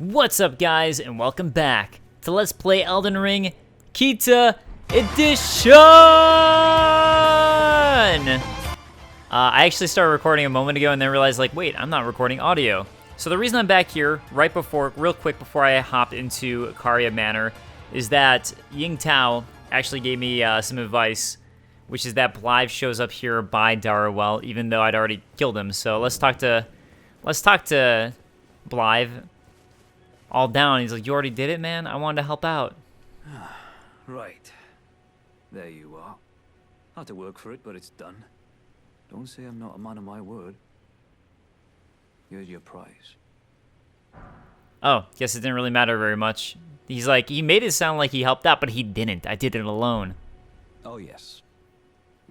What's up, guys, and welcome back to Let's Play Elden Ring Kita Edition! I actually started recording a moment ago and then realized, like, wait, I'm not recording audio. So the reason I'm back here, real quick before I hop into Caria Manor, is that Ying Tao actually gave me some advice, which is that Blythe shows up here by Darrowell, even though I'd already killed him. So let's talk to Blythe. All down. He's like, you already did it, man? I wanted to help out. Right. There you are. Had to work for it, but it's done. Don't say I'm not a man of my word. Here's your prize. Oh, guess it didn't really matter very much. He's like, he made it sound like he helped out, but he didn't. I did it alone. Oh, yes.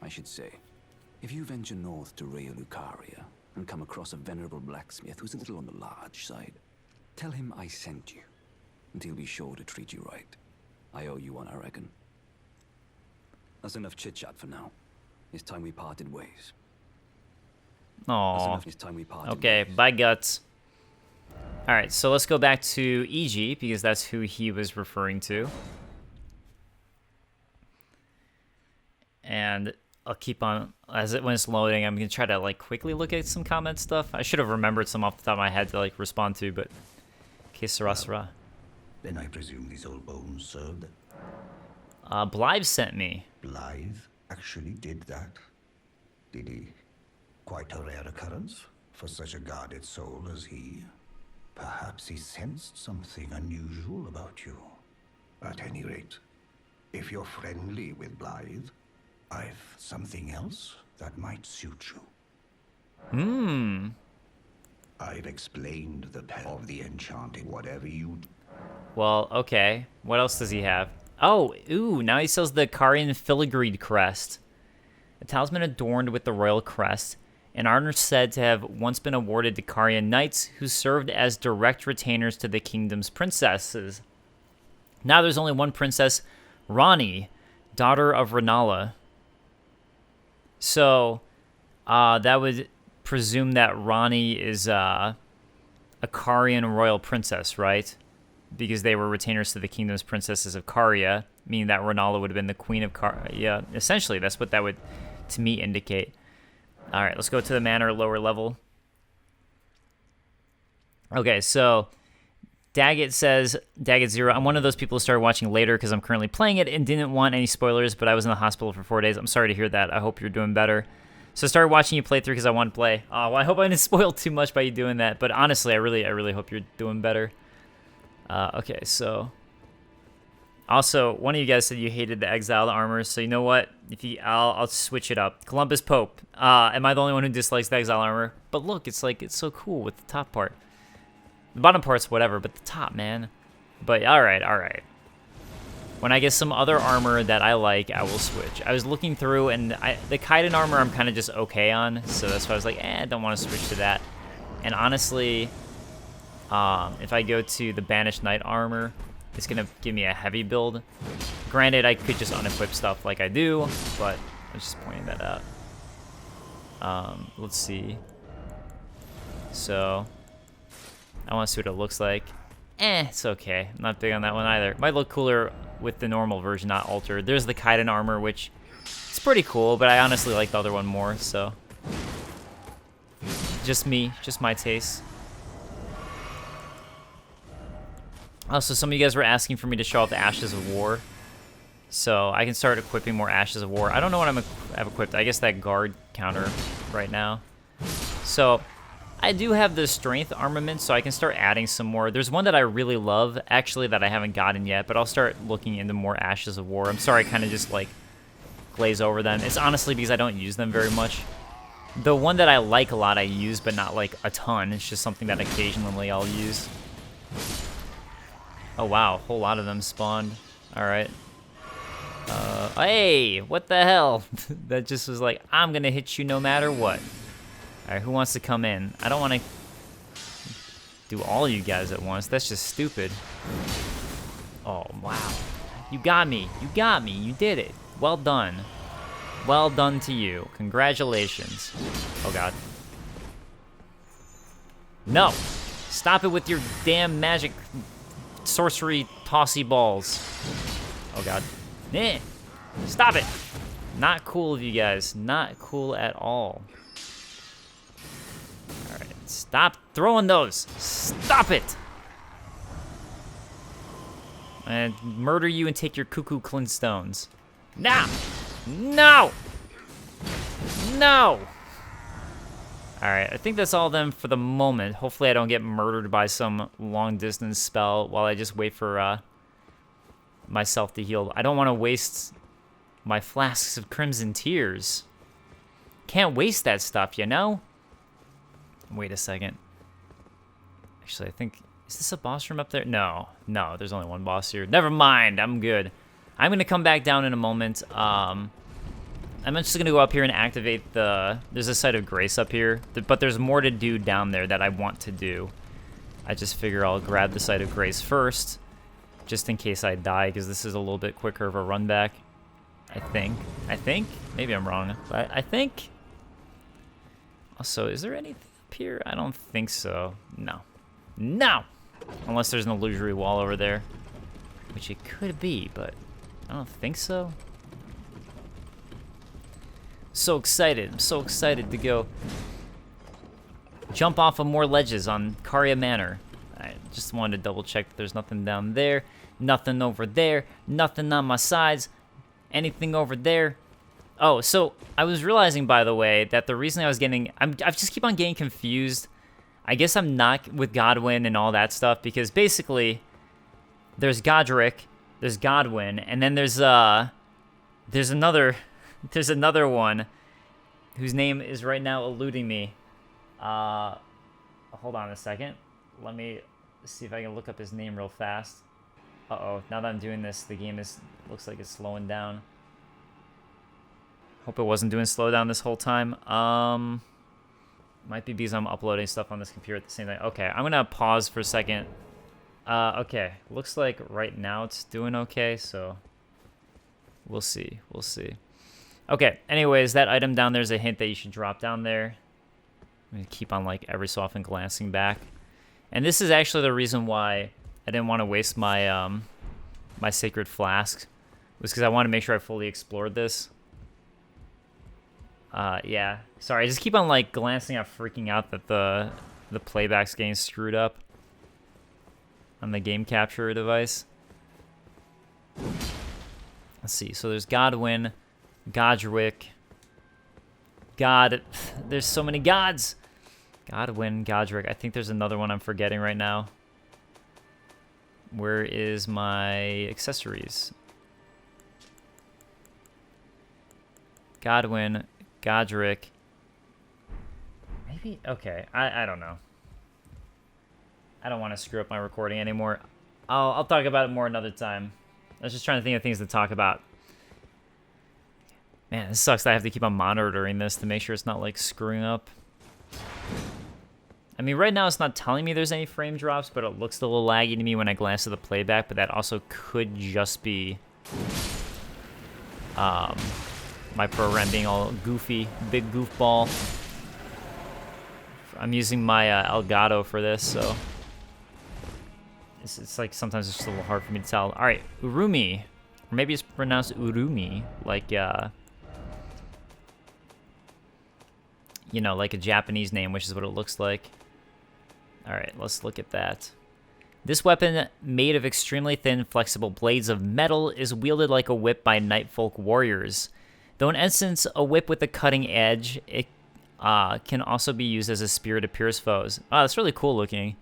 I should say, if you venture north to Caria and come across a venerable blacksmith who's a little on the large side, tell him I sent you, and he'll be sure to treat you right. I owe you one, I reckon. That's enough chit-chat for now. It's time we parted ways. Aww. It's time we parted okay, ways. bye, Guts. Alright, so let's go back to EG, because that's who he was referring to. And I'll keep on, when it's loading, I'm going to try to, like, quickly look at some comment stuff. I should have remembered some off the top of my head to, like, respond to, but... Okay, Sarasara. Then I presume these old bones served. Blythe sent me. Blythe actually did that? Did he? Quite a rare occurrence for such a guarded soul as he. Perhaps he sensed something unusual about you. At any rate, if you're friendly with Blythe, I've something else that might suit you. I've explained the peril of the enchanted, whatever you do. Well, okay. What else does he have? Oh, ooh, now he sells the Carian filigreed crest. A talisman adorned with the royal crest. An honor said to have once been awarded to Carian knights who served as direct retainers to the kingdom's princesses. Now there's only one princess, Rani, daughter of Renala. So, that would presume that Rani is a Carian royal princess, right? Because they were retainers to the kingdom's princesses of Caria, meaning that Renala would have been the queen of Caria. Yeah, essentially, that's what that would, to me, indicate. All right, let's go to the manor, lower level. Okay, so Daggett says, Daggett0, I'm one of those people who started watching later because I'm currently playing it and didn't want any spoilers, but I was in the hospital for 4 days. I'm sorry to hear that. I hope you're doing better. So I started watching you play through because I want to play. Well, I hope I didn't spoil too much by you doing that, but honestly, I really hope you're doing better. Okay, so also one of you guys said you hated the exiled armor, so you know what? I'll switch it up. Columbus Pope. Am I the only one who dislikes the exile armor? But look, it's so cool with the top part. The bottom part's whatever, but the top, man. But all right. When I get some other armor that I like, I will switch. I was looking through, and the Kaiden armor I'm kind of just okay on, so that's why I was like, I don't want to switch to that. And honestly, if I go to the Banished Knight armor, it's going to give me a heavy build. Granted, I could just unequip stuff like I do, but I'm just pointing that out. Let's see. So, I want to see what it looks like. It's okay. I'm not big on that one either. Might look cooler with the normal version, not altered. There's the Kaiden armor, which it's pretty cool, but I honestly like the other one more, so. Just me, just my taste. Also, some of you guys were asking for me to show off the Ashes of War, so I can start equipping more Ashes of War. I don't know what I've equipped. I guess that guard counter right now. So, I do have the strength armament, so I can start adding some more. There's one that I really love, actually, that I haven't gotten yet, but I'll start looking into more Ashes of War. I'm sorry I kind of just, like, glaze over them. It's honestly because I don't use them very much. The one that I like a lot I use, but not, like, a ton. It's just something that occasionally I'll use. Oh, wow. A whole lot of them spawned. All right. Hey, what the hell? That just was like, I'm going to hit you no matter what. All right, who wants to come in? I don't want to do all you guys at once. That's just stupid. Oh, wow. You got me. You did it. Well done. Well done to you. Congratulations. Oh, God. No. Stop it with your damn magic sorcery tossy balls. Oh god. Eh. Stop it. Not cool of you guys. Not cool at all. Alright. Stop throwing those. Stop it. And murder you and take your cuckoo clintstones. Now. No. No. Alright, I think that's all of them for the moment. Hopefully I don't get murdered by some long-distance spell while I just wait for myself to heal. I don't want to waste my flasks of crimson tears. Can't waste that stuff, you know? Wait a second. Actually, I think... Is this a boss room up there? No. No, there's only one boss here. Never mind, I'm good. I'm going to come back down in a moment. I'm just going to go up here and activate the... There's a site of grace up here, but there's more to do down there that I want to do. I just figure I'll grab the site of grace first, just in case I die, because this is a little bit quicker of a run back. I think. Maybe I'm wrong, but I think. Also, is there anything up here? I don't think so. No. No! Unless there's an illusory wall over there, which it could be, but I don't think so. So excited. I'm so excited to go jump off of more ledges on Caria Manor. I just wanted to double check that there's nothing down there, nothing over there, nothing on my sides, anything over there. Oh, so I was realizing, by the way, that the reason I was getting... I just keep on getting confused. I guess I'm not with Godwin and all that stuff, because basically there's Godric, there's Godwin, and then there's another one whose name is right now eluding me. Hold on a second. Let me see if I can look up his name real fast. Uh-oh, now that I'm doing this, the game looks like it's slowing down. Hope it wasn't doing slow down this whole time. Might be because I'm uploading stuff on this computer at the same time. Okay, I'm gonna pause for a second. Okay, looks like right now it's doing okay, so we'll see. We'll see. Okay, anyways, that item down there is a hint that you should drop down there. I'm gonna keep on, like, every so often glancing back. And this is actually the reason why I didn't want to waste my my sacred flask, was because I want to make sure I fully explored this. Yeah. Sorry, I just keep on, like, glancing at freaking out that the playback's getting screwed up on the game capture device. Let's see. So there's Godwin, Godric, God. There's so many gods. Godwin, Godric. I think there's another one I'm forgetting right now. Where is my accessories? Godwin, Godric. Maybe, okay, I don't know. I don't want to screw up my recording anymore. I'll talk about it more another time. I was just trying to think of things to talk about. Man, this sucks that I have to keep on monitoring this to make sure it's not, like, screwing up. I mean, right now it's not telling me there's any frame drops, but it looks a little laggy to me when I glance at the playback, but that also could just be my program being all goofy, big goofball. I'm using my Elgato for this, so it's like sometimes it's just a little hard for me to tell. All right, Urumi, or maybe it's pronounced Urumi, like you know, like a Japanese name, which is what it looks like. All right, let's look at that. This weapon, made of extremely thin, flexible blades of metal, is wielded like a whip by Nightfolk warriors. Though in essence a whip with a cutting edge, it can also be used as a spear to pierce foes. Oh, that's really cool looking,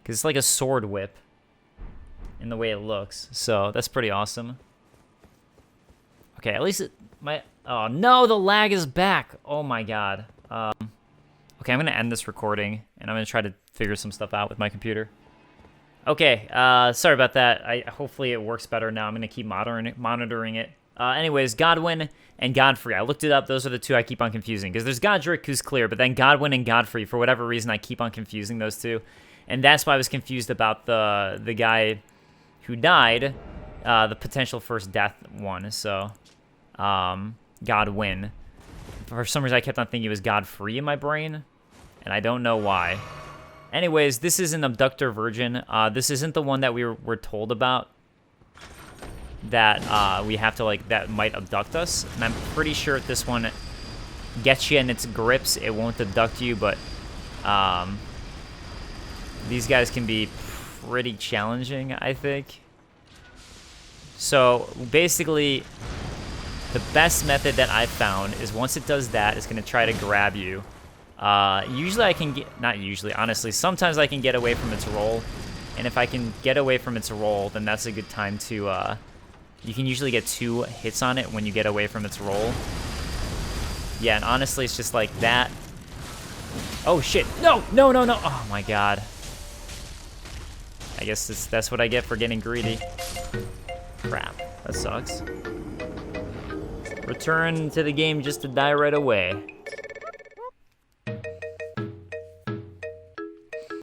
because it's like a sword whip in the way it looks. So that's pretty awesome. Okay, at least oh no, the lag is back. Oh my god. Okay, I'm gonna end this recording, and I'm gonna try to figure some stuff out with my computer. Okay, sorry about that. Hopefully it works better now. I'm gonna keep monitoring it. Anyways, Godwin and Godfrey. I looked it up. Those are the two I keep on confusing, because there's Godric, who's clear, but then Godwin and Godfrey, for whatever reason, I keep on confusing those two, and that's why I was confused about the guy who died, the potential first death one. So, Godwin. For some reason, I kept on thinking it was Godfrey in my brain, and I don't know why. Anyways, this is an abductor virgin. This isn't the one that we were told about. That we have to, like, that might abduct us. And I'm pretty sure if this one gets you in its grips, it won't abduct you, but these guys can be pretty challenging, I think. So basically, the best method that I've found is once it does that, it's going to try to grab you. Usually I can get, not usually, honestly, sometimes I can get away from its roll. And if I can get away from its roll, then that's a good time to, you can usually get 2 hits on it when you get away from its roll. Yeah, and honestly, it's just like that. Oh, shit. No, no, no, no. Oh, my God. I guess that's what I get for getting greedy. Crap. That sucks. Return to the game just to die right away.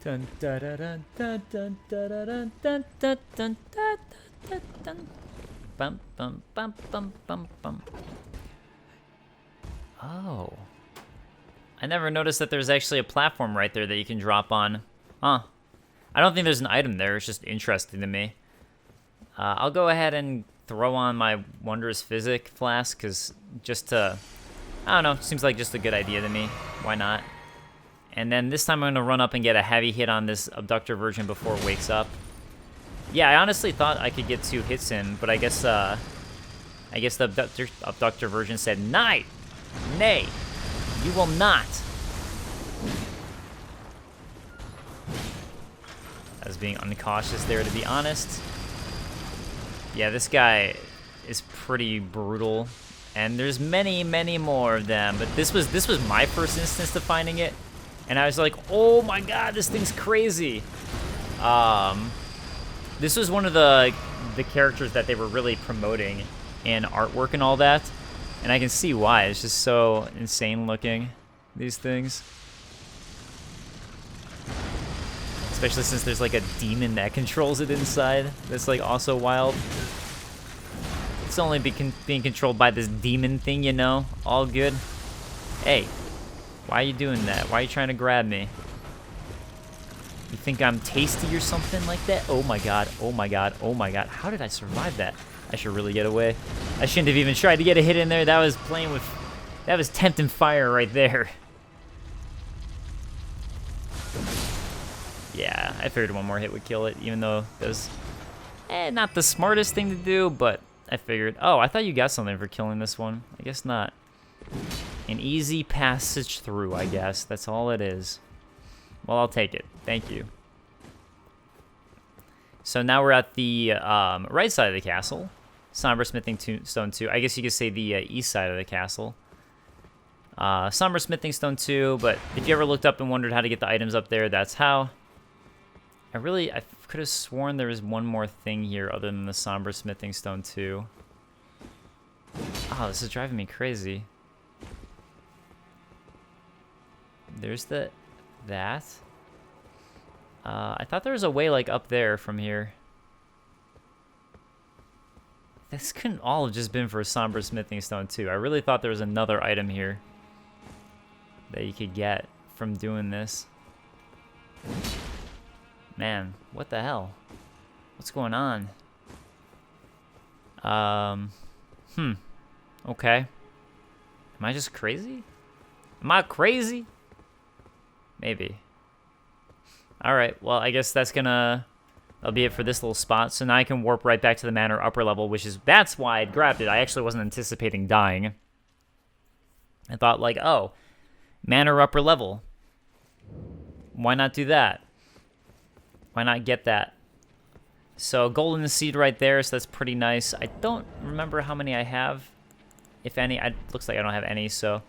Dun, dun, dun, dun, dun, dun, dun, dun, dun, dun, dun, dun, dun. Bum, bum, bum, bum, bum, bum. Oh. I never noticed that there's actually a platform right there that you can drop on. Huh. I don't think there's an item there. It's just interesting to me. I'll go ahead and throw on my Wondrous Physic flask, because just to... I don't know. Seems like just a good idea to me. Why not? And then this time I'm going to run up and get a heavy hit on this abductor virgin before it wakes up. Yeah, I honestly thought I could get 2 hits in, but I guess the abductor virgin said, "Nay, nay, you will not." I was being uncautious there, to be honest. Yeah, this guy is pretty brutal, and there's many, many more of them. But this was my first instance to finding it, and I was like, "Oh my God, this thing's crazy." This was one of the characters that they were really promoting in artwork and all that, and I can see why. It's just so insane looking, these things. Especially since there's like a demon that controls it inside. That's like also wild. It's only being controlled by this demon thing, you know? All good. Hey, why are you doing that? Why are you trying to grab me? You think I'm tasty or something like that? Oh my God, oh my God, oh my God. How did I survive that? I should really get away. I shouldn't have even tried to get a hit in there. That was tempting fire right there. Yeah, I figured one more hit would kill it, even though that was not the smartest thing to do, but I figured. Oh, I thought you got something for killing this one. I guess not. An easy passage through, I guess. That's all it is. Well, I'll take it. Thank you. So now we're at the right side of the castle. Somber Smithing Stone 2. I guess you could say the east side of the castle. Somber Smithing Stone 2, but if you ever looked up and wondered how to get the items up there, that's how. I could have sworn there was one more thing here other than the Somber Smithing Stone 2. Oh, this is driving me crazy. There's that. I thought there was a way like up there from here. This couldn't all have just been for a Somber Smithing Stone 2. I really thought there was another item here that you could get from doing this. Man, what the hell? What's going on? Okay. Am I just crazy? Am I crazy? Maybe. Alright, well, I guess that'll be it for this little spot. So now I can warp right back to the Manor upper level, that's why I'd grabbed it. I actually wasn't anticipating dying. I thought, like, oh, Manor upper level. Why not do that? Why not get that? So golden seed right there, so that's pretty nice. I don't remember how many I have, if any. Looks like I don't have any, so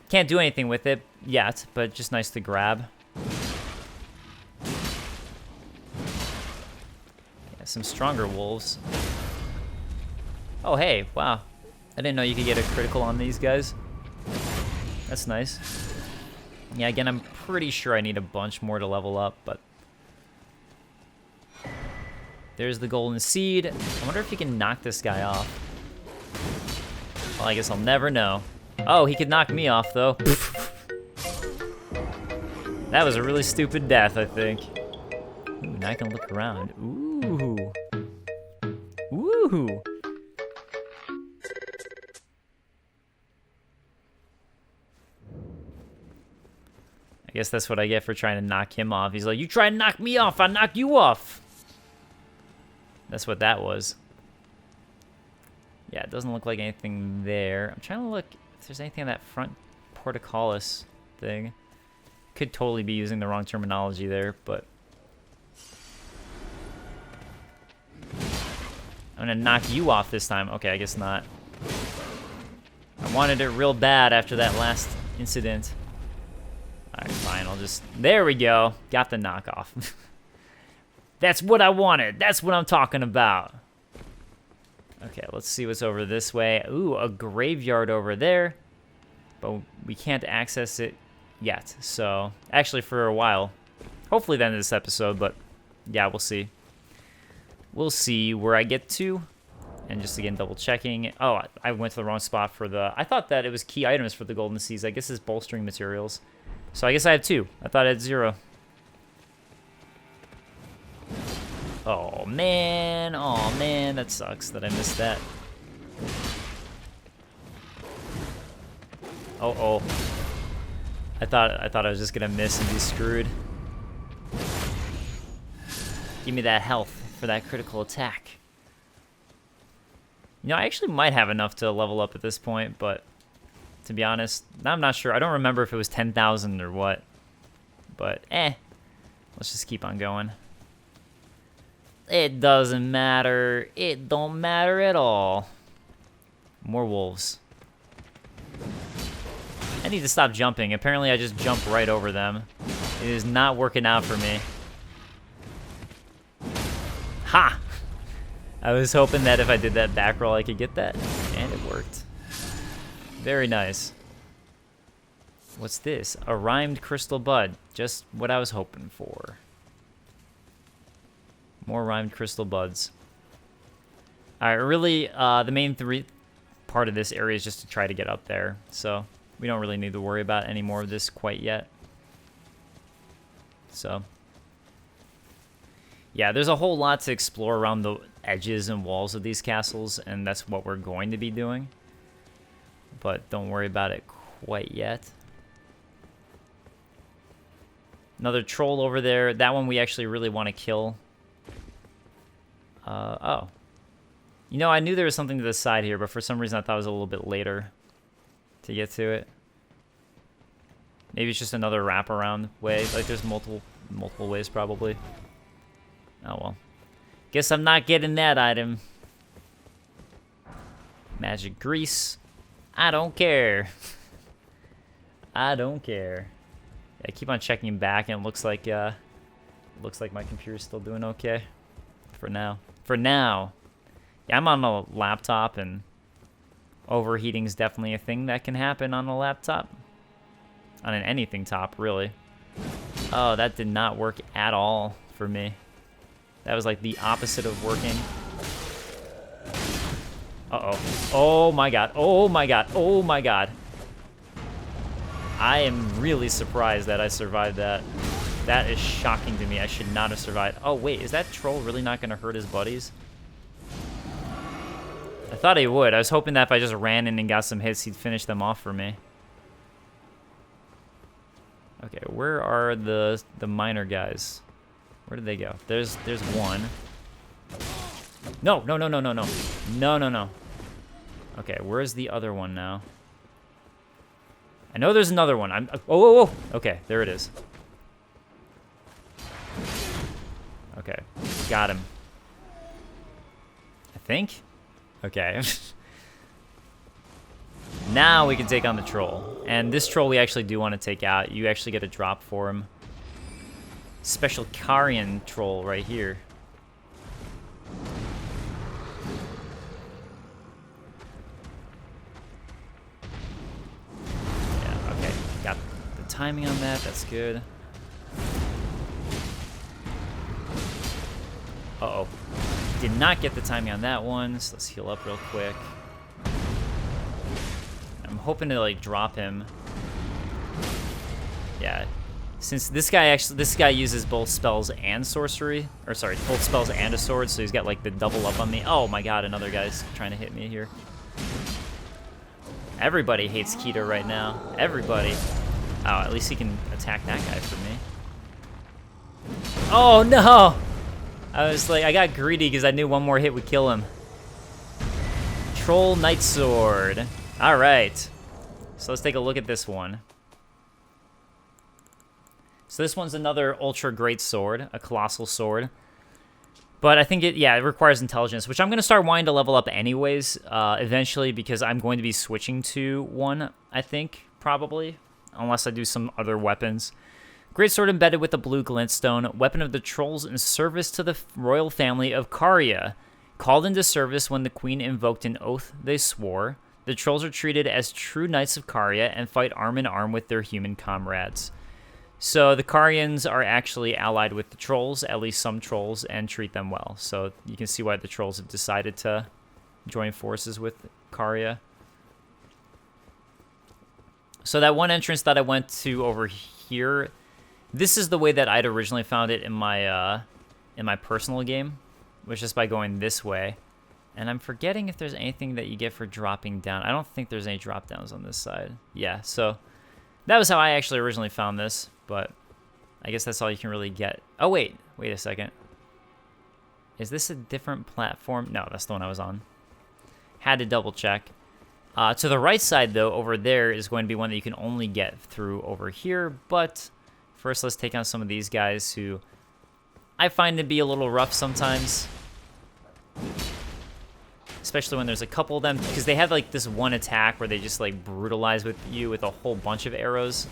can't do anything with it yet, but just nice to grab. Yeah, some stronger wolves. Oh, hey, wow. I didn't know you could get a critical on these guys. That's nice. Yeah, again, I'm pretty sure I need a bunch more to level up, but there's the golden seed. I wonder if you can knock this guy off. Well, I guess I'll never know. Oh, he could knock me off, though. That was a really stupid death, I think. Ooh, now I can look around. Ooh. Woohoo. I guess that's what I get for trying to knock him off. He's like, you try to knock me off, I knock you off. That's what that was. Yeah, it doesn't look like anything there. I'm trying to look if there's anything on that front portcullis thing. Could totally be using the wrong terminology there, but I'm gonna knock you off this time. Okay, I guess not. I wanted it real bad after that last incident. Alright, fine, I'll just... There we go. Got the knockoff. That's what I wanted. That's what I'm talking about. Okay, let's see what's over this way. Ooh, a graveyard over there. But we can't access it yet. So, actually for a while. Hopefully the end of this episode, but yeah, we'll see. We'll see where I get to. And just again, double checking. Oh, I went to the wrong spot for the... I thought that it was key items for the Golden Seas. I guess it's bolstering materials. So I guess I have 2. I thought I had 0. Oh man, that sucks that I missed that. Oh. I thought I was just gonna miss and be screwed. Give me that health for that critical attack. You know, I actually might have enough to level up at this point, but to be honest, I'm not sure. I don't remember if it was 10,000 or what. But, let's just keep on going. It doesn't matter. It don't matter at all. More wolves. I need to stop jumping. Apparently, I just jump right over them. It is not working out for me. Ha! I was hoping that if I did that back roll, I could get that. And it worked. Very nice. What's this? A rhymed crystal bud. Just what I was hoping for. More rhymed crystal buds. Alright, really, the main part of this area is just to try to get up there. So, we don't really need to worry about any more of this quite yet. So, yeah, there's a whole lot to explore around the edges and walls of these castles, and that's what we're going to be doing. But don't worry about it quite yet. Another troll over there. That one we actually really want to kill. Oh. You know, I knew there was something to the side here, but for some reason I thought it was a little bit later to get to it. Maybe it's just another wraparound way. Like, there's multiple ways, probably. Oh, well. Guess I'm not getting that item. Magic grease. I don't care. I don't care. Yeah, I keep on checking back, and it looks like my computer's still doing okay. For now. For now. Yeah, I'm on a laptop, and overheating is definitely a thing that can happen on a laptop. On an anything top, really. Oh, that did not work at all for me. That was like the opposite of working. Uh-oh. Oh my god. Oh my god. Oh my god. I am really surprised that I survived that. That is shocking to me. I should not have survived. Oh, wait. Is that troll really not going to hurt his buddies? I thought he would. I was hoping that if I just ran in and got some hits, he'd finish them off for me. Okay, where are the minor guys? Where did they go? There's one. No. No. Okay, where's the other one now? I know there's another one. Oh. Okay, there it is. Okay, got him. I think? Okay. Now we can take on the troll. And this troll we actually do want to take out. You actually get a drop for him. Special Carian troll right here. Yeah, okay. Got the timing on that. That's good. Uh-oh. Did not get the timing on that one, so let's heal up real quick. I'm hoping to, like, drop him. Yeah. Since this guy uses both spells and sorcery, or sorry, both spells and a sword, so he's got like the double up on me. Oh my god, another guy's trying to hit me here. Everybody hates Keto right now. Everybody. Oh, at least he can attack that guy for me. Oh no! I was like, I got greedy because I knew one more hit would kill him. Troll Knight Sword. Alright. So let's take a look at this one. So this one's another ultra great sword, a colossal sword. But I think it requires intelligence, which I'm going to start wanting to level up anyways, eventually, because I'm going to be switching to one, I think, probably, unless I do some other weapons. Great sword embedded with a blue glintstone, weapon of the trolls in service to the royal family of Caria. Called into service when the queen invoked an oath they swore. The trolls are treated as true knights of Caria and fight arm in arm with their human comrades. So the Carians are actually allied with the trolls, at least some trolls, and treat them well. So you can see why the trolls have decided to join forces with Caria. So that one entrance that I went to over here, this is the way that I'd originally found it in my personal game, which is by going this way. And I'm forgetting if there's anything that you get for dropping down. I don't think there's any drop downs on this side. Yeah, so that was how I actually originally found this. But I guess that's all you can really get. Oh, wait a second. Is this a different platform? No, that's the one I was on. Had to double check. To the right side, though, over there is going to be one that you can only get through over here. But first, let's take on some of these guys who I find to be a little rough sometimes. Especially when there's a couple of them, because they have like this one attack where they just like brutalize with you with a whole bunch of arrows.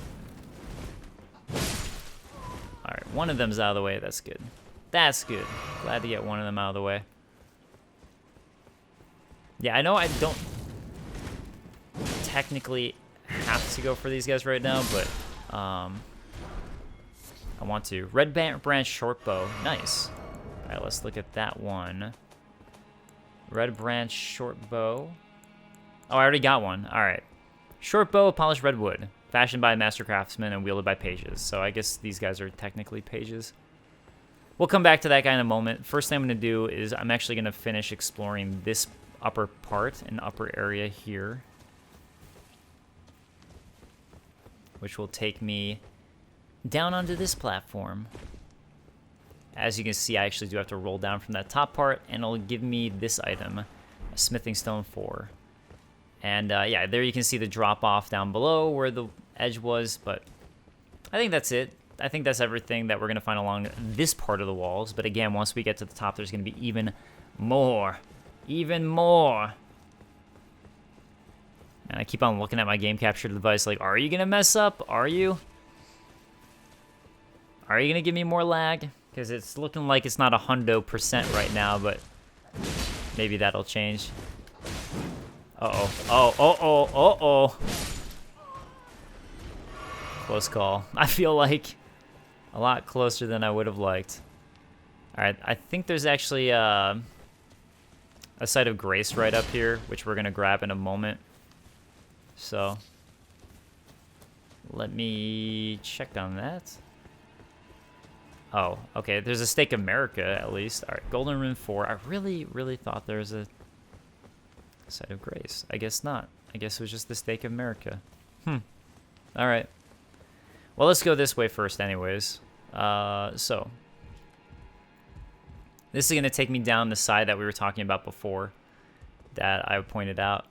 Alright, one of them's out of the way. That's good. That's good. Glad to get one of them out of the way. Yeah, I know I don't technically have to go for these guys right now, but I want to. Red Branch Shortbow. Nice. Alright, let's look at that one. Red Branch Shortbow. Oh, I already got one. Alright. Shortbow of polished red wood. Fashioned by a master craftsman and wielded by pages. So I guess these guys are technically pages. We'll come back to that guy in a moment. First thing I'm going to do is I'm actually going to finish exploring this upper part, an upper area here. Which will take me down onto this platform. As you can see, I actually do have to roll down from that top part, and it'll give me this item, a smithing stone 4. And yeah, there you can see the drop off down below where the edge was, but I think that's it. I think that's everything that we're going to find along this part of the walls. But again, once we get to the top, there's going to be even more. Even more. And I keep on looking at my game capture device like, are you going to mess up? Are you? Are you going to give me more lag? Because it's looking like it's not 100% right now, but maybe that'll change. Uh-oh. Uh-oh. Close call. I feel like a lot closer than I would have liked. Alright, I think there's actually a site of grace right up here, which we're going to grab in a moment. So, let me check on that. Oh, okay, there's a Stake of America, at least. Alright, Golden Rune 4. I really thought there was a site of grace. I guess not. I guess it was just the Stake of America. Alright. Well, let's go this way first anyways. So, this is going to take me down the side that we were talking about before that I pointed out.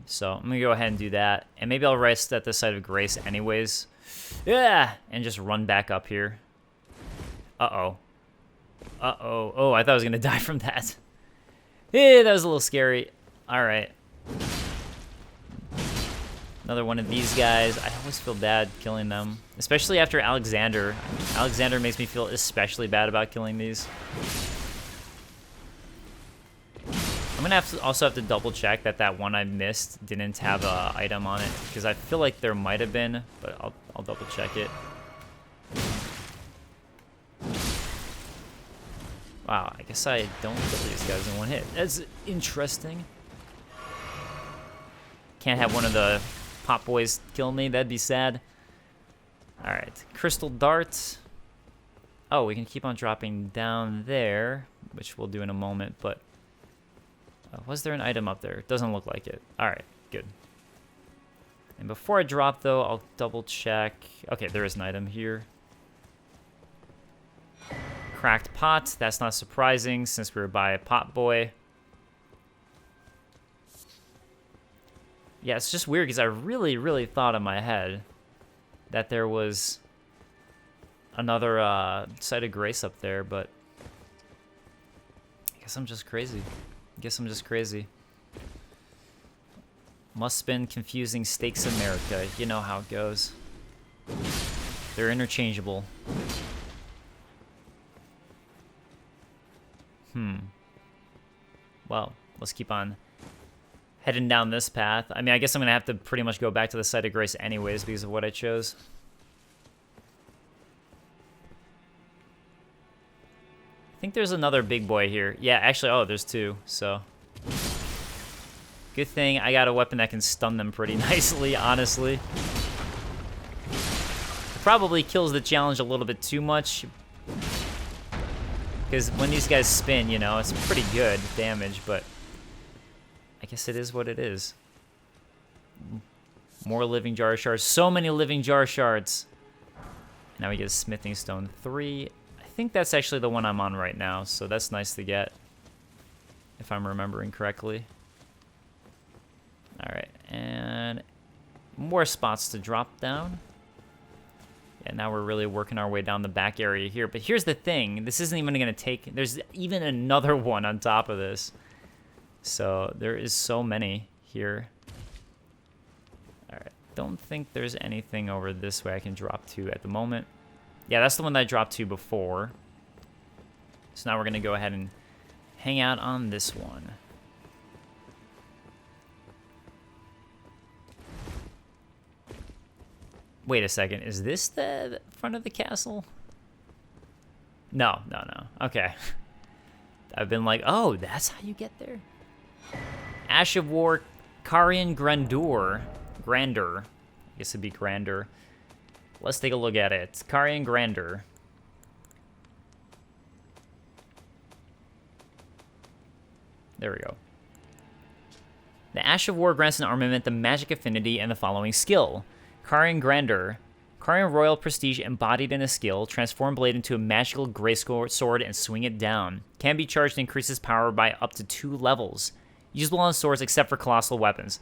So, I'm going to go ahead and do that. And maybe I'll rest at the site of grace anyways. Yeah! And just run back up here. Uh-oh. Uh-oh. Oh, I thought I was going to die from that. Yeah, that was a little scary. Alright. Another one of these guys. I always feel bad killing them. Especially after Alexander. Alexander makes me feel especially bad about killing these. I'm going to also have to double check that one I missed didn't have an item on it. Because I feel like there might have been, but I'll double check it. Wow, I guess I don't kill these guys in one hit. That's interesting. Can't have one of the pop boys kill me. That'd be sad. Alright, crystal darts. Oh, we can keep on dropping down there, which we'll do in a moment, but... was there an item up there? It doesn't look like it. Alright, good. And before I drop, though, I'll double check. Okay, there is an item here. Cracked pot. That's not surprising since we were by a pot boy. Yeah, it's just weird because I really, really thought in my head that there was another site of grace up there, but I guess I'm just crazy. Must spin confusing Stakes America. You know how it goes. They're interchangeable. Well, let's keep on heading down this path. I mean, I guess I'm going to have to pretty much go back to the site of grace anyways because of what I chose. I think there's another big boy here. Yeah, actually, oh, there's two, so... Good thing I got a weapon that can stun them pretty nicely, honestly. It probably kills the challenge a little bit too much. Because when these guys spin, you know, it's pretty good damage, but... I guess it is what it is. More living jar shards. So many living jar shards. Now we get a smithing stone 3. I think that's actually the one I'm on right now, so that's nice to get. If I'm remembering correctly. Alright, and more spots to drop down. Yeah, now we're really working our way down the back area here. But here's the thing. This isn't even going to take... There's even another one on top of this. So there is so many here. Alright, don't think there's anything over this way I can drop to at the moment. Yeah, that's the one that I dropped to before. So now we're going to go ahead and hang out on this one. Wait a second, is this the front of the castle? No. Okay. I've been like, oh, that's how you get there? Ash of War, Carian Grandeur. Grandeur. I guess it'd be Grandeur. Let's take a look at it. Carian Grandeur. There we go. The Ash of War grants an armament the magic affinity and the following skill. Carian Grandeur. Carian Royal Prestige embodied in a skill. Transform blade into a magical gray sword and swing it down. Can be charged and increases power by up to 2 levels. Usable on swords except for colossal weapons.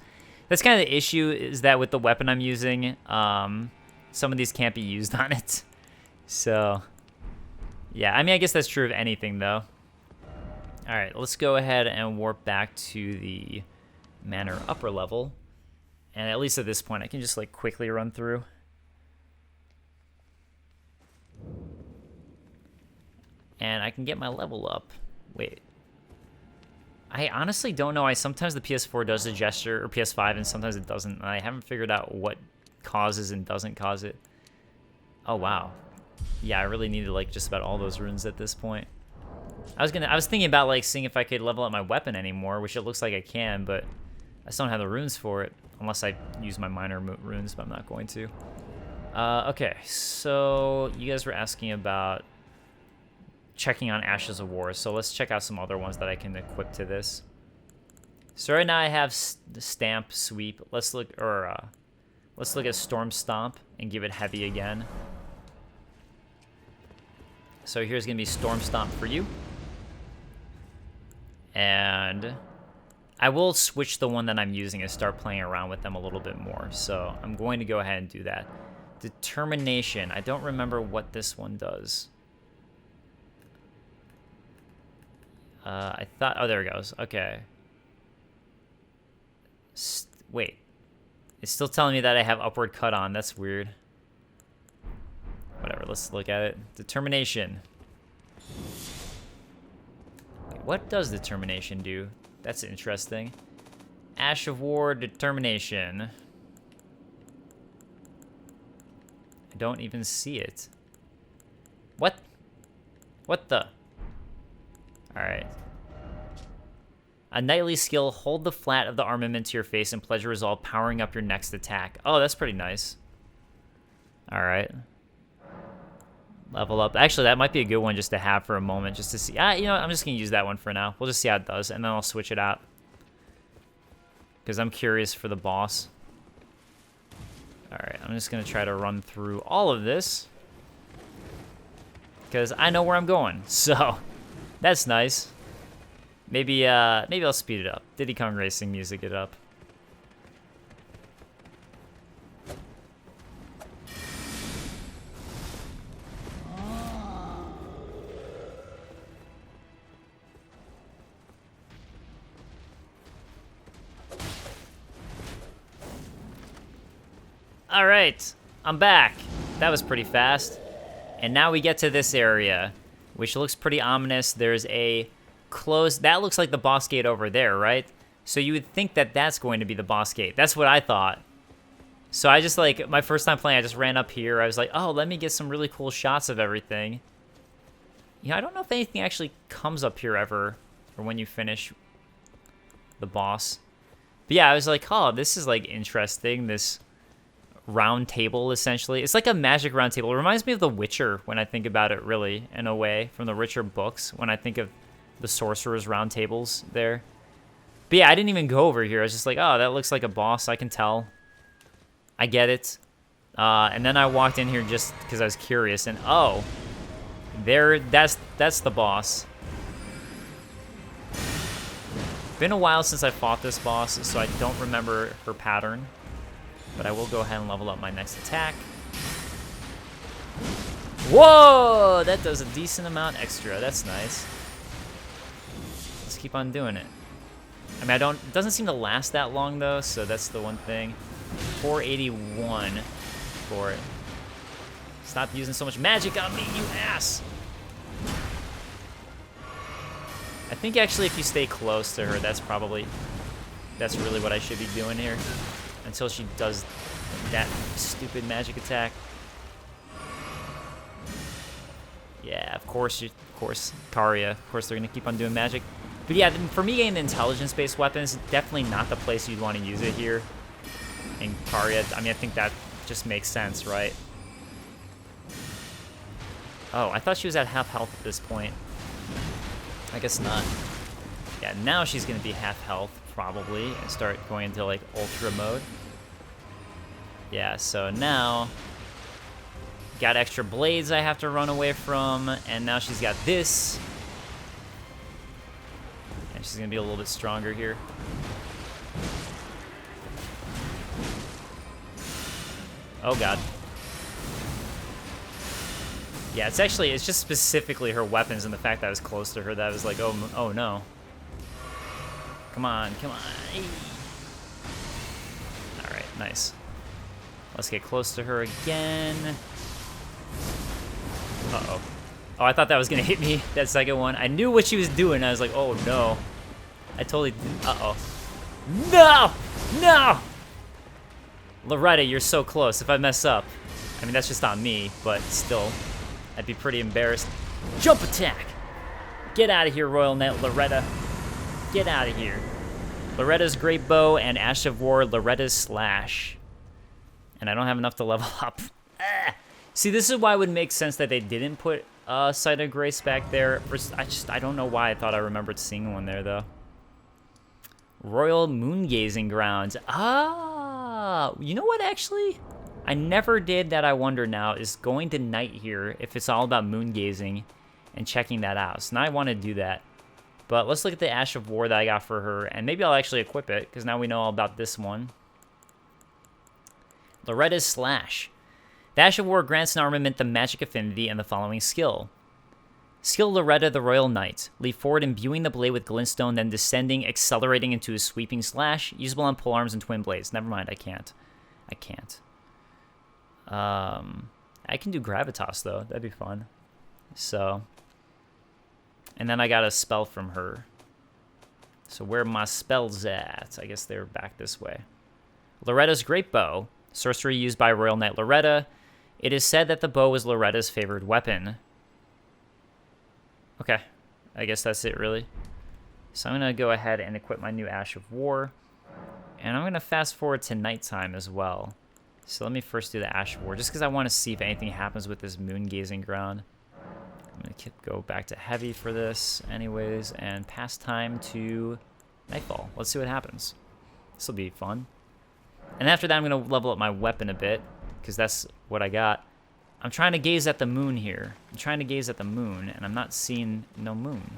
That's kind of the issue, is that with the weapon I'm using, some of these can't be used on it. So, yeah, I mean, I guess that's true of anything, though. Alright, let's go ahead and warp back to the Manor upper level. And at least at this point, I can just, like, quickly run through. And I can get my level up. Wait. I honestly don't know. Sometimes the PS4 does the gesture, or PS5, and sometimes it doesn't. And I haven't figured out what causes and doesn't cause it. Oh, wow. Yeah, I really needed, like, just about all those runes at this point. I was thinking about, like, seeing if I could level up my weapon anymore, which it looks like I can, but I just don't have the runes for it. Unless I use my minor runes, but I'm not going to. Okay, so you guys were asking about checking on Ashes of War, so let's check out some other ones that I can equip to this. So right now I have Stamp, Sweep. Let's look at Storm Stomp and give it heavy again. So here's gonna be Storm Stomp for you. And I will switch the one that I'm using and start playing around with them a little bit more. So I'm going to go ahead and do that. Determination. I don't remember what this one does. I thought... Oh, there it goes. Okay. Wait. It's still telling me that I have upward cut on. That's weird. Whatever, let's look at it. Determination. Wait, what does Determination do? That's interesting. Ash of War, Determination. I don't even see it. What? What the? Alright. A knightly skill, hold the flat of the armament to your face and pledge a resolve, powering up your next attack. Oh, that's pretty nice. All right. Level up. Actually, that might be a good one just to have for a moment, just to see. You know what? I'm just going to use that one for now. We'll just see how it does, and then I'll switch it out. Because I'm curious for the boss. Alright, I'm just going to try to run through all of this. Because I know where I'm going. So, that's nice. Maybe I'll speed it up. Diddy Kong Racing music it up. Alright, I'm back. That was pretty fast. And now we get to this area, which looks pretty ominous. There's a closed... That looks like the boss gate over there, right? So you would think that that's going to be the boss gate. That's what I thought. So I just, like, my first time playing, I just ran up here. I was like, oh, let me get some really cool shots of everything. You know, I don't know if anything actually comes up here ever, or when you finish the boss. But yeah, I was like, oh, this is, like, interesting, this... round table, essentially. It's like a magic round table. It reminds me of The Witcher when I think about it, really, in a way, from the Witcher books, when I think of the sorcerer's round tables there. But yeah, I didn't even go over here. I was just like, oh, that looks like a boss. I can tell. I get it. And then I walked in here just because I was curious, and oh, that's the boss. Been a while since I fought this boss, so I don't remember her pattern. But I will go ahead and level up my next attack. Whoa! That does a decent amount extra. That's nice. Let's keep on doing it. I mean, it doesn't seem to last that long, though, so that's the one thing. 481 for it. Stop using so much magic on me, you ass! I think, actually, if you stay close to her, that's really what I should be doing here. Until she does that stupid magic attack. Yeah, of course, Caria. Of course, they're going to keep on doing magic. But yeah, for me, getting the intelligence-based weapons, definitely not the place you'd want to use it here. In Caria, I mean, I think that just makes sense, right? Oh, I thought she was at half health at this point. I guess not. Yeah, now she's going to be half health. Probably, and start going into like ultra mode. Yeah, so now got extra blades I have to run away from, and now she's got this. And she's gonna be a little bit stronger here. Oh god. Yeah, it's just specifically her weapons and the fact that I was close to her that I was like, oh no. Come on, come on. Alright, nice. Let's get close to her again. Uh-oh. Oh, I thought that was going to hit me, that second one. I knew what she was doing. I was like, oh, no. I totally... Uh-oh. No! No! Loretta, you're so close. If I mess up... I mean, that's just on me, but still. I'd be pretty embarrassed. Jump attack! Get out of here, Royal Knight Loretta. Get out of here. Loretta's Great Bow and Ash of War, Loretta's Slash. And I don't have enough to level up. See, this is why it would make sense that they didn't put Sight of Grace back there. I don't know why I thought I remembered seeing one there, though. Royal Moongazing Grounds. Ah! You know what, actually? I never did that, I wonder now, is going to night here, if it's all about moongazing, and checking that out. So now I want to do that. But let's look at the Ash of War that I got for her, and maybe I'll actually equip it, because now we know all about this one. Loretta's Slash. The Ash of War grants an armament the magic affinity and the following skill. Skill Loretta the Royal Knight. Leap forward imbuing the blade with glintstone, then descending, accelerating into a sweeping slash, usable on polearms and twin blades. Never mind, I can't. I can do Gravitas, though. That'd be fun. So... And then I got a spell from her. So where are my spells at? I guess they're back this way. Loretta's Great Bow. Sorcery used by Royal Knight Loretta. It is said that the bow is Loretta's favored weapon. Okay. I guess that's it, really. So I'm going to go ahead and equip my new Ash of War. And I'm going to fast forward to nighttime as well. So let me first do the Ash War, just because I want to see if anything happens with this moon gazing ground. I'm going to go back to heavy for this anyways, and pass time to Nightfall. Let's see what happens. This will be fun. And after that, I'm going to level up my weapon a bit, because that's what I got. I'm trying to gaze at the moon here. I'm trying to gaze at the moon, and I'm not seeing no moon.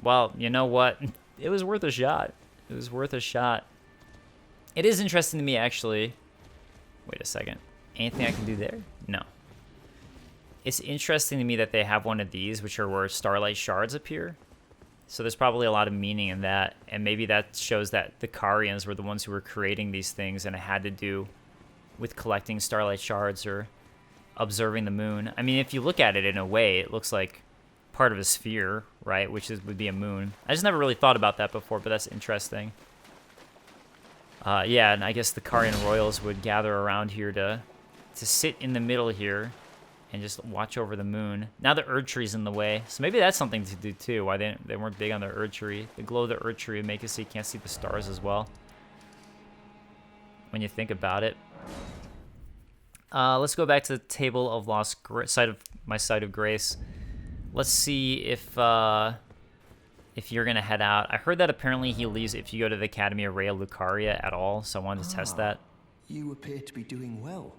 Well, you know what? It was worth a shot. It was worth a shot. It is interesting to me, actually. Wait a second. Anything I can do there? No. It's interesting to me that they have one of these, which are where starlight shards appear. So there's probably a lot of meaning in that, and maybe that shows that the Carians were the ones who were creating these things, and it had to do with collecting starlight shards or observing the moon. I mean, if you look at it in a way, it looks like part of a sphere, right? Which would be a moon. I just never really thought about that before, but that's interesting. Yeah, and I guess the Carian royals would gather around here to sit in the middle here and just watch over the moon. Now the Erd Tree's in the way, so maybe that's something to do too, why they weren't big on the Erd Tree. The glow of the Erd Tree would make it so you can't see the stars as well, when you think about it. Let's go back to the Table of Lost Site of Grace. Let's see if you're gonna head out. I heard that apparently he leaves if you go to the Academy of Rea Lucaria at all, so I wanted to test that. You appear to be doing well.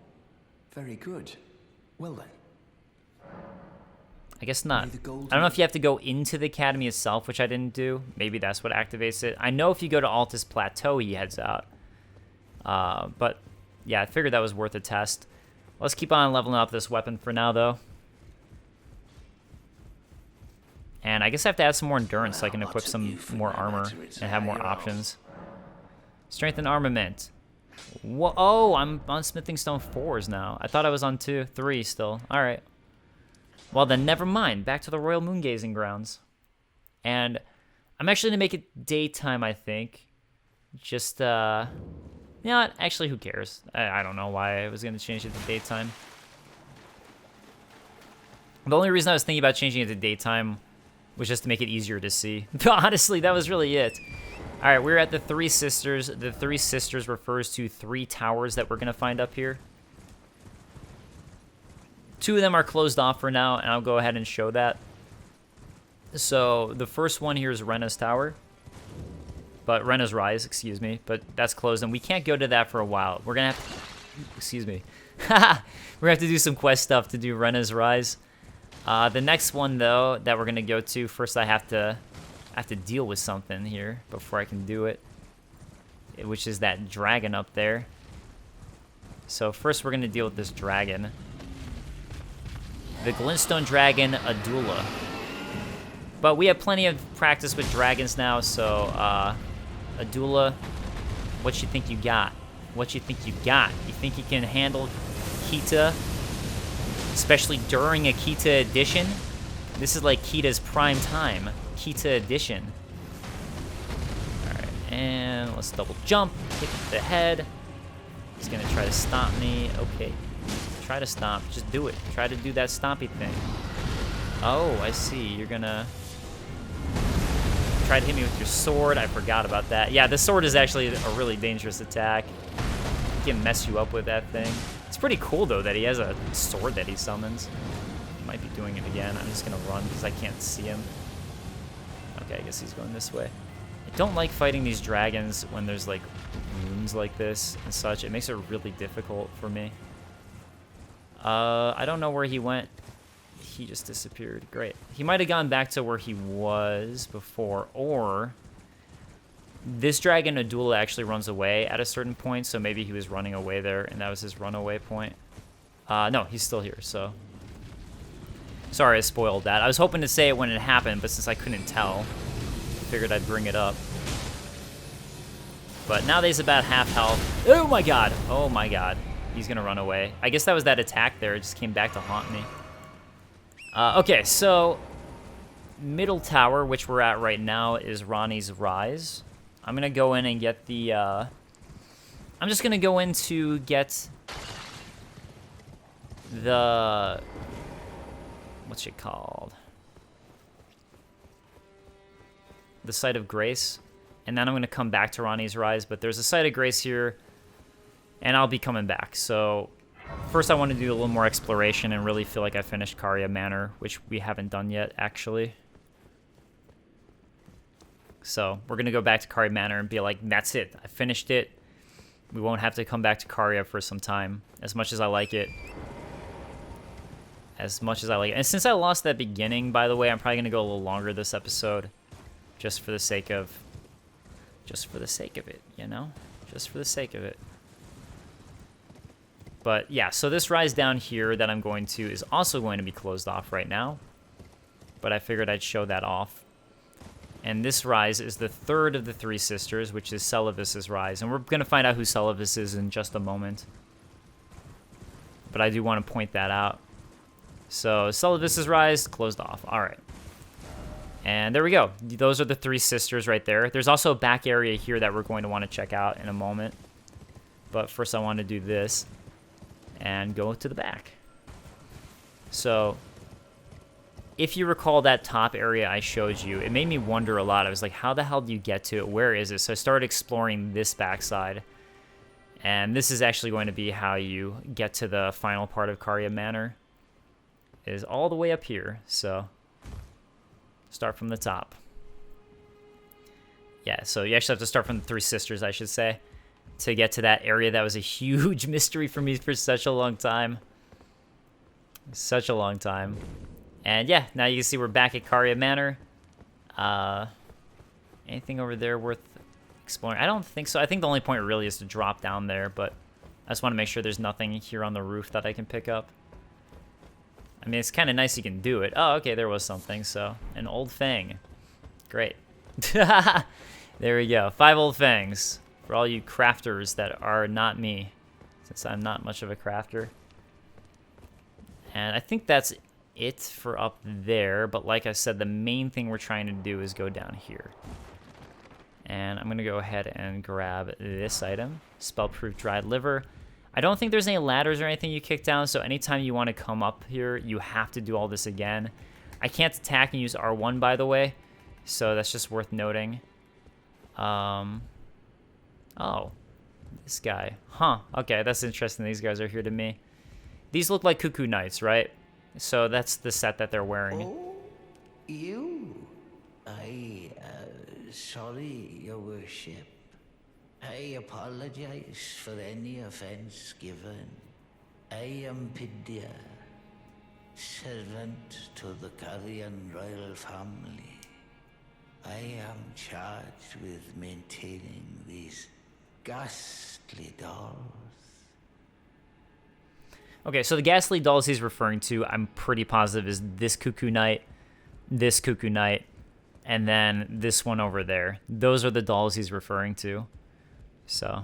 Very good. Well then. I guess not. I don't know if you have to go into the Academy itself, which I didn't do. Maybe that's what activates it. I know if you go to Altus Plateau, he heads out. But yeah, I figured that was worth a test. Let's keep on leveling up this weapon for now, though. And I guess I have to add some more endurance so I can equip some more armor and have more options. Strength and armament. Whoa, oh, I'm on Smithing Stone 4s now. I thought I was on 3 still. All right. Well, then never mind. Back to the Royal Moon Gazing Grounds. And I'm actually going to make it daytime, I think. Just, you know what? Actually, who cares? I don't know why I was going to change it to daytime. The only reason I was thinking about changing it to daytime was just to make it easier to see. Honestly, that was really it. All right, we're at the Three Sisters. The Three Sisters refers to 3 towers that we're going to find up here. 2 of them are closed off for now, and I'll go ahead and show that. So the first one here is Rena's Tower. But Rena's Rise, excuse me. But that's closed, and we can't go to that for a while. We're going to have to... Excuse me. We're going to have to do some quest stuff to do Rena's Rise. The next one, though, that we're going to go to, first I have to deal with something here before I can do it, which is that dragon up there. So first we're going to deal with this dragon. The Glintstone Dragon Adula. But we have plenty of practice with dragons now, so Adula, what you think you got? What you think you got? You think you can handle Kita, especially during a Kita edition? This is like Kita's prime time. Kita edition. Alright, and let's double jump, hit the head. He's gonna try to stomp me. Okay. Try to stomp. Just do it. Try to do that stompy thing. Oh, I see. You're gonna try to hit me with your sword. I forgot about that. Yeah, the sword is actually a really dangerous attack. He can mess you up with that thing. It's pretty cool, though, that he has a sword that he summons. He might be doing it again. I'm just gonna run because I can't see him. Okay, I guess he's going this way. I don't like fighting these dragons when there's like rooms like this and such. It makes it really difficult for me. I don't know where he went. He just disappeared. Great. He might have gone back to where he was before, or this dragon Adula actually runs away at a certain point, so maybe he was running away there and that was his runaway point. No, he's still here, so... Sorry I spoiled that. I was hoping to say it when it happened, but since I couldn't tell, I figured I'd bring it up. But now that he's about half health... Oh my god! Oh my god. He's gonna run away. I guess that was that attack there. It just came back to haunt me. Okay, so... Middle tower, which we're at right now, is Ronnie's Rise. I'm gonna go in and get the... I'm just gonna go in to get... the... What's it called? The Site of Grace. and then I'm going to come back to Ronnie's Rise, but there's a Site of Grace here, and I'll be coming back. So first I want to do a little more exploration and really feel like I finished Caria Manor, which we haven't done yet, actually. So we're going to go back to Caria Manor and be like, that's it. I finished it. We won't have to come back to Caria for some time, as much as I like it. As much as I like it. And since I lost that beginning, by the way, I'm probably going to go a little longer this episode. Just for the sake of it, you know? Just for the sake of it. But yeah, so this rise down here that I'm going to is also going to be closed off right now. But I figured I'd show that off. And this rise is the third of the three sisters, which is Celavis's rise. And we're going to find out who Celavis is in just a moment. But I do want to point that out. So Celavis's rise, closed off. All right. And there we go. Those are the three sisters right there. There's also a back area here that we're going to want to check out in a moment. But first I want to do this and go to the back. So if you recall that top area I showed you, it made me wonder a lot. I was like, how the hell do you get to it? Where is it? So I started exploring this backside. And this is actually going to be how you get to the final part of Caria Manor. It is all the way up here. So start from the top. Yeah, so you actually have to start from the three sisters, I should say, to get to that area that was a huge mystery for me for such a long time. Such a long time. And yeah, now you can see we're back at Caria Manor. Anything over there worth exploring? I don't think so. I think the only point really is to drop down there, but I just want to make sure there's nothing here on the roof that I can pick up. I mean, it's kind of nice you can do it. Oh, okay, there was something. So, an old fang. Great. There we go. 5 old fangs for all you crafters that are not me, since I'm not much of a crafter. And I think that's it for up there. But like I said, the main thing we're trying to do is go down here. And I'm going to go ahead and grab this item, Spellproof Dried Liver. I don't think there's any ladders or anything you kick down, so anytime you want to come up here, you have to do all this again. I can't attack and use R1, by the way, so that's just worth noting. Oh, this guy. Huh, okay, that's interesting. These guys are here to me. These look like Cuckoo Knights, right? So that's the set that they're wearing. Oh, you? Sorry, Your Worship. I apologize for any offense given. I am Pidia, servant to the Carian royal family. I am charged with maintaining these ghastly dolls. Okay, so the ghastly dolls he's referring to, I'm pretty positive, is this Cuckoo Knight, and then this one over there. Those are the dolls he's referring to. So.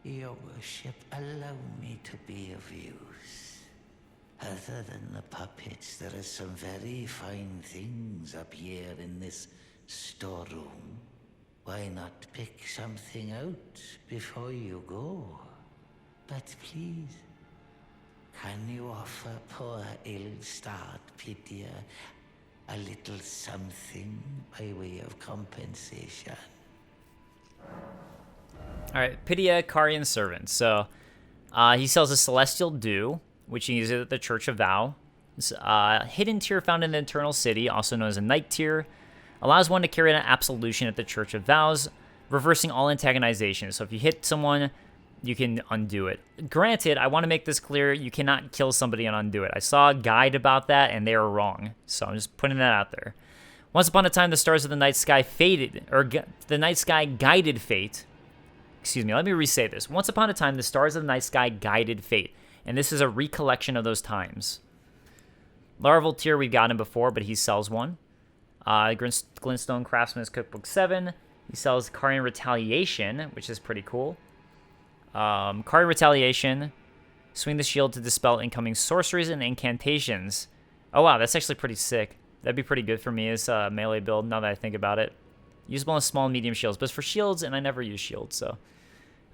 Your Worship, allow me to be of use. Other than the puppets, there are some very fine things up here in this storeroom. Why not pick something out before you go? But please, can you offer poor ill-starred Pidia a little something by way of compensation? Alright, Pidia, Carian servant. So, he sells a celestial dew, which he uses at the Church of Vow. It's a hidden tier found in the Eternal City, also known as a night tier. Allows one to carry an absolution at the Church of Vows, reversing all antagonization. So if you hit someone, you can undo it. Granted, I want to make this clear, you cannot kill somebody and undo it. I saw a guide about that, and they were wrong. So I'm just putting that out there. Once upon a time, the stars of the night sky faded, or the night sky guided fate. Excuse me, let me re-say this. Once upon a time, the stars of the night sky guided fate. And this is a recollection of those times. Larval tier, we've got him before, but he sells one. Glintstone Craftsman's Cookbook 7. He sells Carian Retaliation, which is pretty cool. Carian Retaliation. Swing the shield to dispel incoming sorceries and incantations. Oh, wow, that's actually pretty sick. That'd be pretty good for me as a melee build, now that I think about it. Usable on small and medium shields, but it's for shields, and I never use shields, so.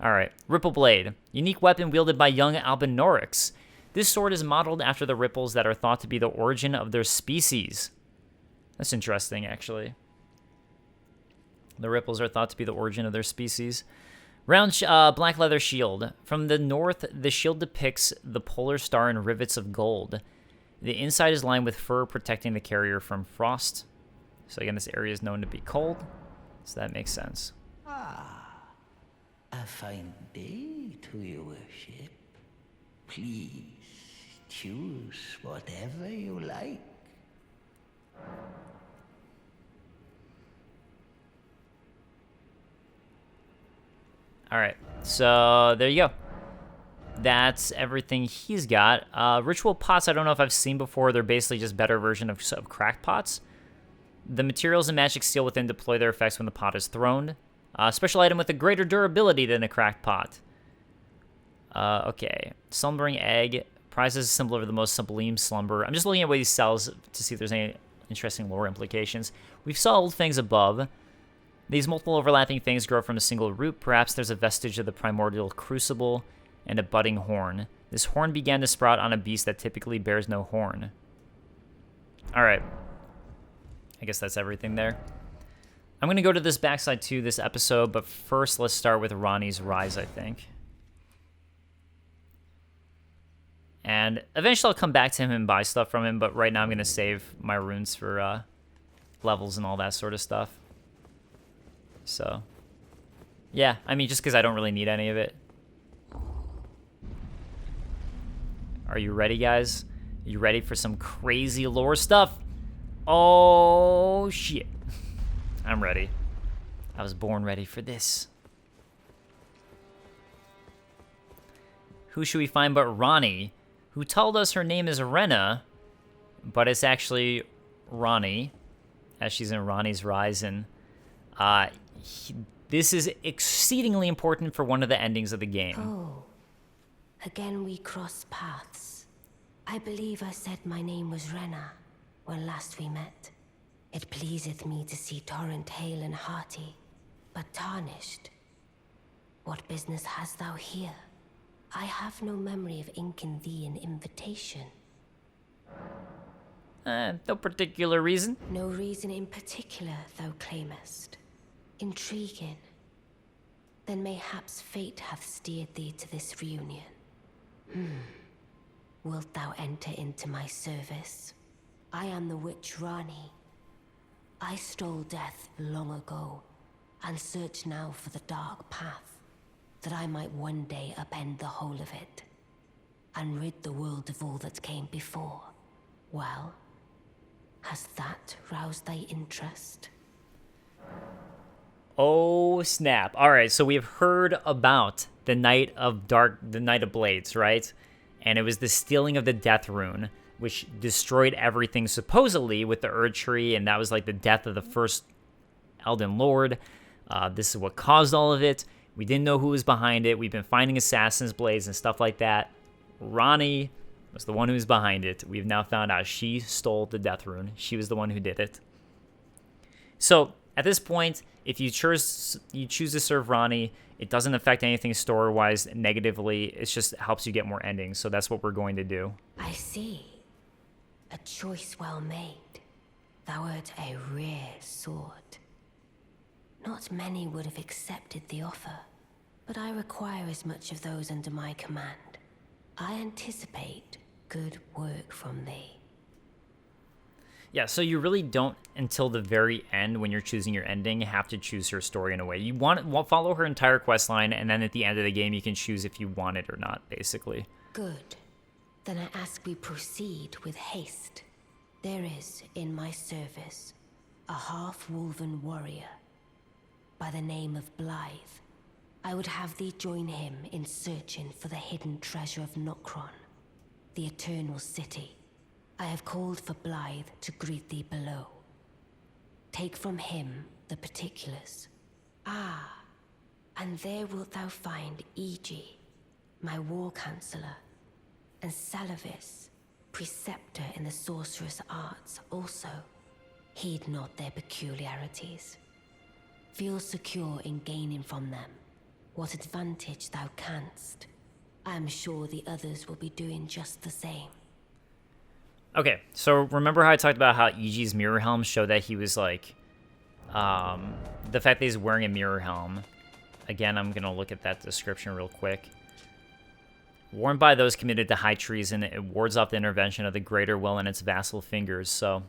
Alright, Ripple Blade. Unique weapon wielded by young Albinorix. This sword is modeled after the ripples that are thought to be the origin of their species. That's interesting, actually. The ripples are thought to be the origin of their species. Round black leather shield. From the north, the shield depicts the polar star in rivets of gold. The inside is lined with fur protecting the carrier from frost. So again, this area is known to be cold, so that makes sense. A fine day to your worship. Please choose whatever you like. All right, so there you go. That's everything he's got. Ritual pots, I don't know if I've seen before. They're basically just better version of cracked pots. The materials and magic steel within deploy their effects when the pot is thrown. Special item with a greater durability than a cracked pot. Okay. Slumbering egg. Prizes a symbol of the most sublime slumber. I'm just looking at what he sells to see if there's any interesting lore implications. We've saw old things above. These multiple overlapping things grow from a single root. Perhaps there's a vestige of the primordial crucible and a budding horn. This horn began to sprout on a beast that typically bears no horn. All right. I guess that's everything there. I'm going to go to this backside to this episode, but first let's start with Ronnie's Rise, I think. And eventually I'll come back to him and buy stuff from him, but right now I'm going to save my runes for levels and all that sort of stuff. So, yeah, I mean, just because I don't really need any of it. Are you ready, guys? Are you ready for some crazy lore stuff? Oh, shit. I'm ready. I was born ready for this. Who should we find but Ronnie, who told us her name is Rena, but it's actually Ronnie, as she's in Ronnie's Rise. And this is exceedingly important for one of the endings of the game. Oh, again we cross paths. I believe I said my name was Rena when last we met. It pleaseth me to see Torrent hale and hearty, but tarnished. What business hast thou here? I have no memory of inking thee an invitation. No particular reason. No reason in particular thou claimest. Intriguing. Then mayhaps fate hath steered thee to this reunion. Wilt thou enter into my service? I am the witch Rani. I stole death long ago, and search now for the dark path, that I might one day upend the whole of it, and rid the world of all that came before. Well, has that roused thy interest? Oh, snap. All right, so we've heard about the Night of Blades, right? And it was the stealing of the Death Rune, which destroyed everything supposedly with the Erd Tree, and that was like the death of the first Elden Lord. This is what caused all of it. We didn't know who was behind it. We've been finding assassin's blades and stuff like that. Ronnie was the one who was behind it. We've now found out she stole the Death Rune. She was the one who did it. So at this point, if you choose to serve Ronnie, it doesn't affect anything story-wise negatively. It just helps you get more endings. So that's what we're going to do. I see. A choice well made. Thou art a rare sword. Not many would have accepted the offer, but I require as much of those under my command. I anticipate good work from thee. Yeah, so you really don't, until the very end, when you're choosing your ending, have to choose her story in a way. You want to follow her entire quest line, and then at the end of the game, you can choose if you want it or not, basically. Good. Then I ask we proceed with haste. There is, in my service, a half-wolven warrior by the name of Blythe. I would have thee join him in searching for the hidden treasure of Nokron, the Eternal City. I have called for Blythe to greet thee below. Take from him the particulars. And there wilt thou find Iji, my war counselor, and Salavis, preceptor in the sorcerous arts also. Heed not their peculiarities. Feel secure in gaining from them what advantage thou canst. I am sure the others will be doing just the same. Okay, so remember how I talked about how Iji's mirror helm showed that he was like The fact that he's wearing a mirror helm. Again, I'm going to look at that description real quick. Worn by those committed to high treason, it wards off the intervention of the greater will in its vassal fingers. So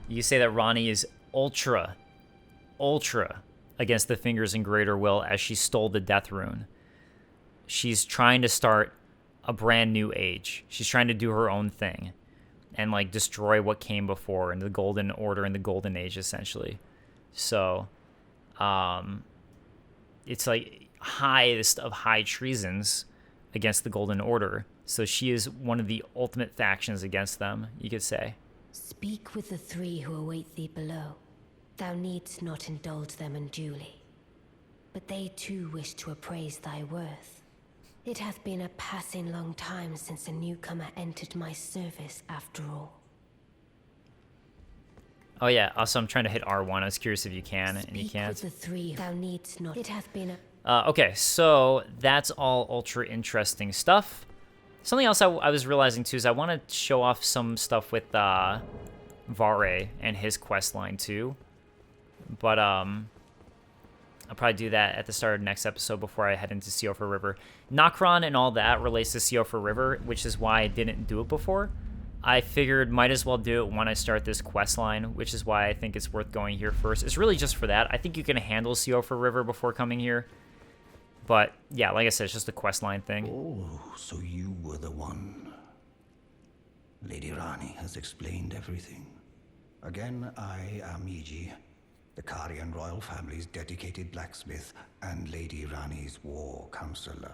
you say that Ranni is ultra against the fingers and greater will as she stole the death rune. She's trying to start a brand new age. She's trying to do her own thing and like destroy what came before in the Golden Order and the Golden Age, essentially. So it's like highest of high treasons against the Golden Order. So she is one of the ultimate factions against them, you could say. Speak with the three who await thee below. Thou needst not indulge them unduly, but they too wish to appraise thy worth. It hath been a passing long time since a newcomer entered my service after all. Oh yeah, also I'm trying to hit R1. I was curious if you can, and you can't. Speak with the three, thou needst not. It hath been a... Okay, so that's all ultra interesting stuff. Something else I was realizing too is I want to show off some stuff with Vare and his quest line too. But I'll probably do that at the start of the next episode before I head into Seofor River. Nokron and all that relates to Seofor River, which is why I didn't do it before. I figured might as well do it when I start this quest line, which is why I think it's worth going here first. It's really just for that. I think you can handle Seofor River before coming here. But yeah, like I said, it's just a quest line thing. Oh, so you were the one. Lady Ranni has explained everything. Again, I am Iji, the Carian royal family's dedicated blacksmith and Lady Ranni's war counselor.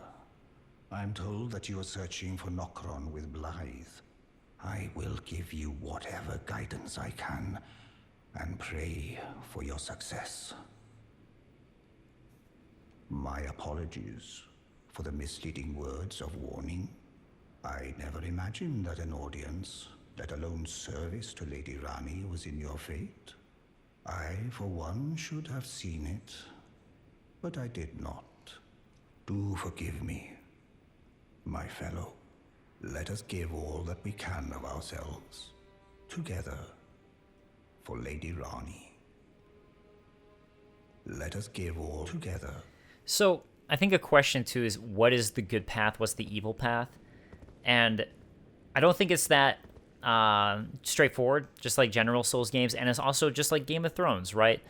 I'm told that you are searching for Nokron with Blythe. I will give you whatever guidance I can and pray for your success. My apologies for the misleading words of warning. I never imagined that an audience, let alone service to Lady Ranni, was in your fate. I, for one, should have seen it, but I did not. Do forgive me, my fellow. Let us give all that we can of ourselves, together, for Lady Ranni. Let us give all together. So I think a question too is, what is the good path? What's the evil path? And I don't think it's that straightforward, just like general Souls games, and it's also just like Game of Thrones, right?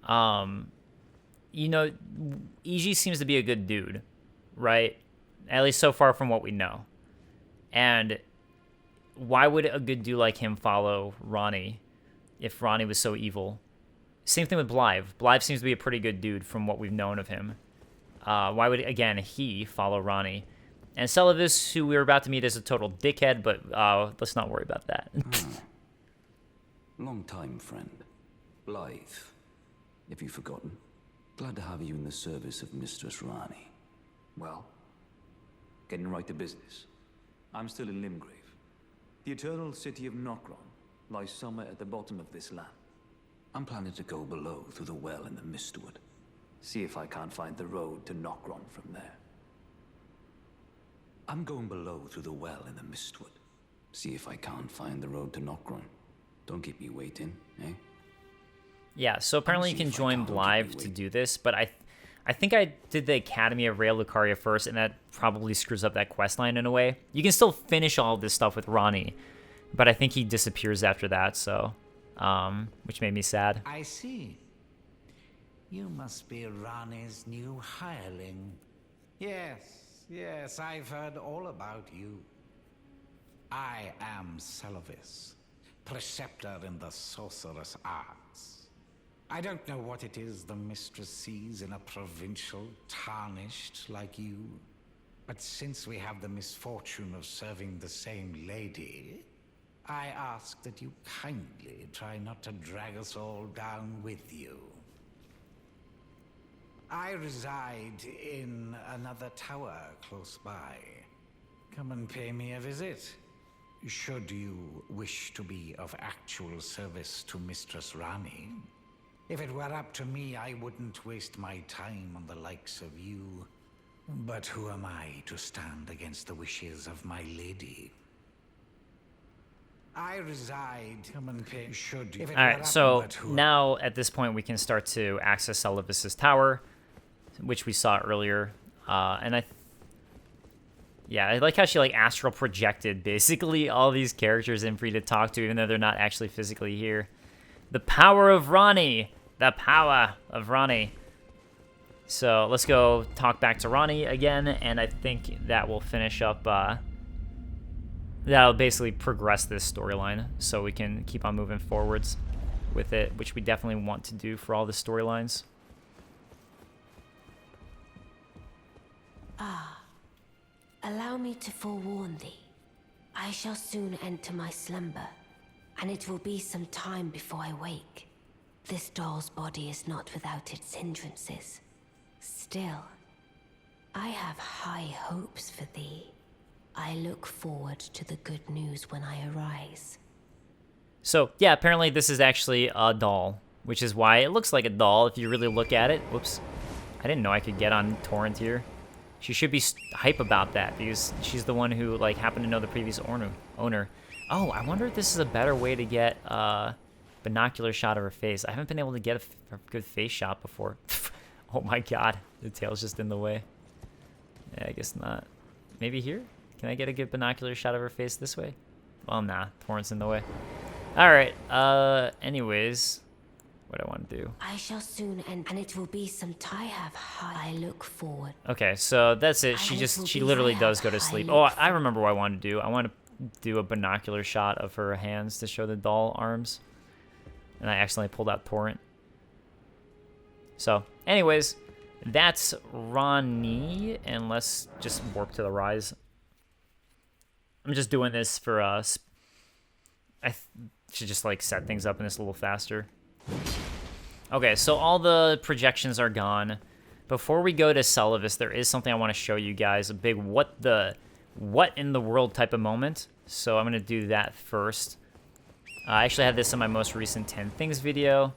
You know, Iji seems to be a good dude, right? At least so far from what we know. And why would a good dude like him follow Ranni if Ranni was so evil? Same thing with Blythe. Blythe seems to be a pretty good dude from what we've known of him. Why would, again, he follow Ranni? And Celavis, who we were about to meet, is a total dickhead, but let's not worry about that. Long time, friend. Blythe. If you've forgotten. Glad to have you in the service of Mistress Ranni. Well, getting right to business. I'm still in Limgrave. The eternal city of Nokron lies somewhere at the bottom of this land. I'm planning to go below through the well in the Mistwood. See if I can't find the road to Nokron from there. I'm going below through the well in the Mistwood. See if I can't find the road to Nokron. Don't keep me waiting, eh? Yeah, so apparently you can join Blythe to do this, but I think I did the Academy of Raya Lucaria first, and that probably screws up that quest line in a way. You can still finish all of this stuff with Ranni, but I think he disappears after that, so, which made me sad. I see. You must be Ranni's new hireling. Yes, I've heard all about you. I am Celavis, preceptor in the sorcerous arts. I don't know what it is the mistress sees in a provincial tarnished like you, but since we have the misfortune of serving the same lady, I ask that you kindly try not to drag us all down with you. I reside in another tower close by. Come and pay me a visit. Should you wish to be of actual service to Mistress Ranni. If it were up to me, I wouldn't waste my time on the likes of you. But who am I to stand against the wishes of my lady? I reside. Come and pay. Should you? All right, so now at this point we can start to access Celivis's tower, which we saw earlier, and yeah, I like how she like astral projected basically all these characters in for you to talk to, even though they're not actually physically here. The power of Ronnie, the power of Ronnie. So let's go talk back to Ronnie again, and I think that will finish up. That'll basically progress this storyline, so we can keep on moving forwards with it, which we definitely want to do for all the storylines. Allow me to forewarn thee. I shall soon enter my slumber, and it will be some time before I wake. This doll's body is not without its hindrances. Still, I have high hopes for thee. I look forward to the good news when I arise. So, yeah, apparently this is actually a doll, which is why it looks like a doll if you really look at it. Whoops. I didn't know I could get on Torrent here. She should be hype about that because she's the one who like happened to know the previous owner. Oh, I wonder if this is a better way to get a binocular shot of her face. I haven't been able to get a good face shot before. Oh my god, the tail's just in the way. Yeah, I guess not. Maybe here? Can I get a good binocular shot of her face this way? Well, nah, Torrent's in the way. All right. Anyways. What do I want to do? I shall soon end, and it will be some time. I have high. I look forward. Okay, so that's it. She literally does go to sleep. Oh, I remember what I want to do. I want to do a binocular shot of her hands to show the doll arms. And I accidentally pulled out Torrent. So, anyways, that's Ronnie, and let's just warp to the Rise. I'm just doing this for us. I should just like set things up in this a little faster. Okay, so all the projections are gone. Before we go to Celivis, there is something I want to show you guys, a big what in the world type of moment. So I'm going to do that first. I actually had this in my most recent 10 Things video,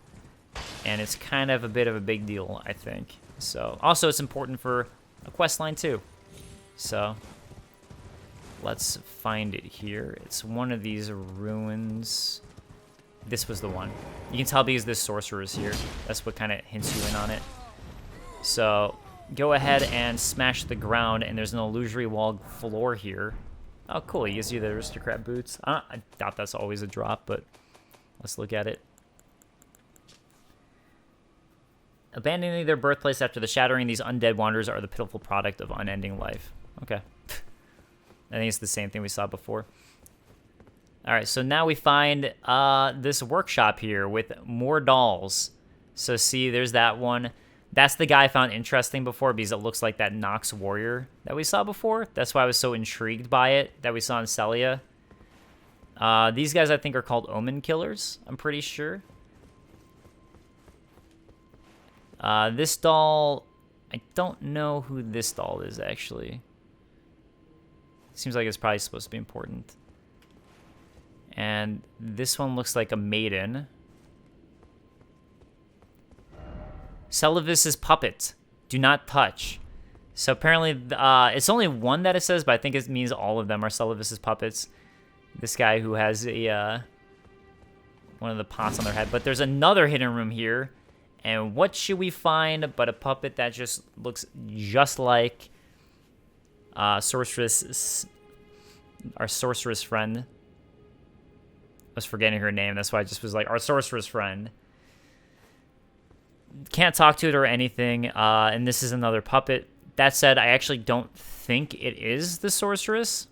and it's kind of a bit of a big deal, I think. So also it's important for a quest line too. So let's find it here. It's one of these ruins. This was the one. You can tell because this sorcerer is here. That's what kind of hints you in on it. So go ahead and smash the ground, and there's an illusory wall floor here. Oh, cool. He gives you the aristocrat boots. I doubt that's always a drop, but let's look at it. Abandoning their birthplace after the shattering, these undead wanderers are the pitiful product of unending life. Okay. I think it's the same thing we saw before. All right, so now we find this workshop here with more dolls. So see, there's that one. That's the guy I found interesting before because it looks like that Nox warrior that we saw before. That's why I was so intrigued by it that we saw in Celia. These guys I think are called Omen Killers, I'm pretty sure. This doll, I don't know who this doll is actually. Seems like it's probably supposed to be important. And this one looks like a maiden. Celivis's puppet. Do not touch. So apparently, it's only one that it says, but I think it means all of them are Celivis's puppets. This guy who has a one of the pots on their head. But there's another hidden room here. And what should we find but a puppet that just looks just like our sorceress friend. I was forgetting her name. That's why I just was like, our sorceress friend. Can't talk to it or anything. And this is another puppet. That said, I actually don't think it is the sorceress.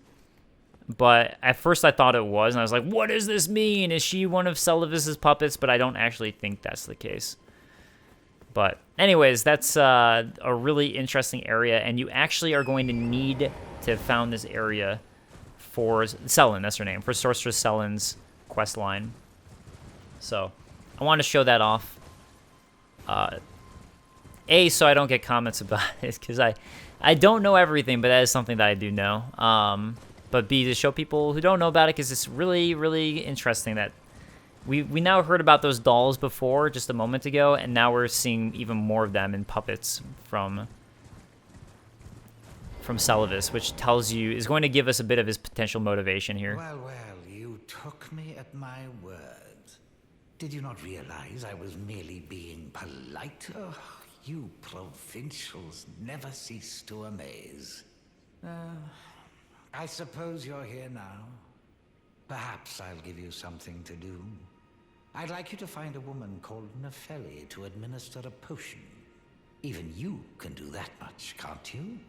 But at first I thought it was. And I was like, what does this mean? Is she one of Celivis's puppets? But I don't actually think that's the case. But anyways, that's a really interesting area. And you actually are going to need to have found this area for Selin. That's her name. For Sorceress Selin's quest line. So I want to show that off. A, so I don't get comments about it, because I don't know everything, but that is something that I do know. But B, to show people who don't know about it, because it's really, really interesting that we now heard about those dolls before, just a moment ago, and now we're seeing even more of them in puppets from Celivis, which tells you, is going to give us a bit of his potential motivation here. Well, you took me at my word. Did you not realize I was merely being polite? Oh, you provincials never cease to amaze. I suppose you're here now. Perhaps I'll give you something to do. I'd like you to find a woman called Nefeli to administer a potion. Even you can do that much, can't you?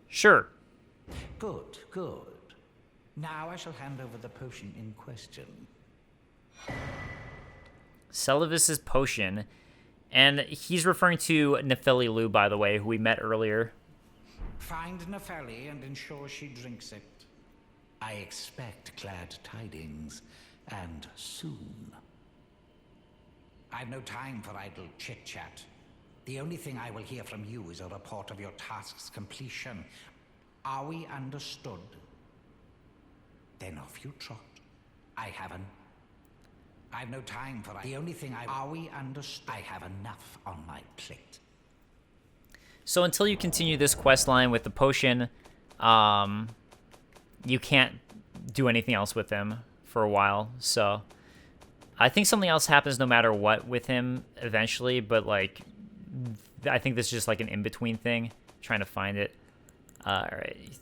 Sure. Good, good. Now I shall hand over the potion in question. Celavis's potion. And he's referring to Nefeli Lu, by the way, who we met earlier. Find Nefeli and ensure she drinks it. I expect glad tidings, and soon. I've no time for idle chit-chat. The only thing I will hear from you is a report of your task's completion. Are we understood? Then off you trot. I've no time for the only thing Are we understood? I have enough on my plate. So until you continue this quest line with the potion, you can't do anything else with him for a while. So I think something else happens no matter what with him eventually, but like I think this is just like an in-between thing. Trying to find it. All right.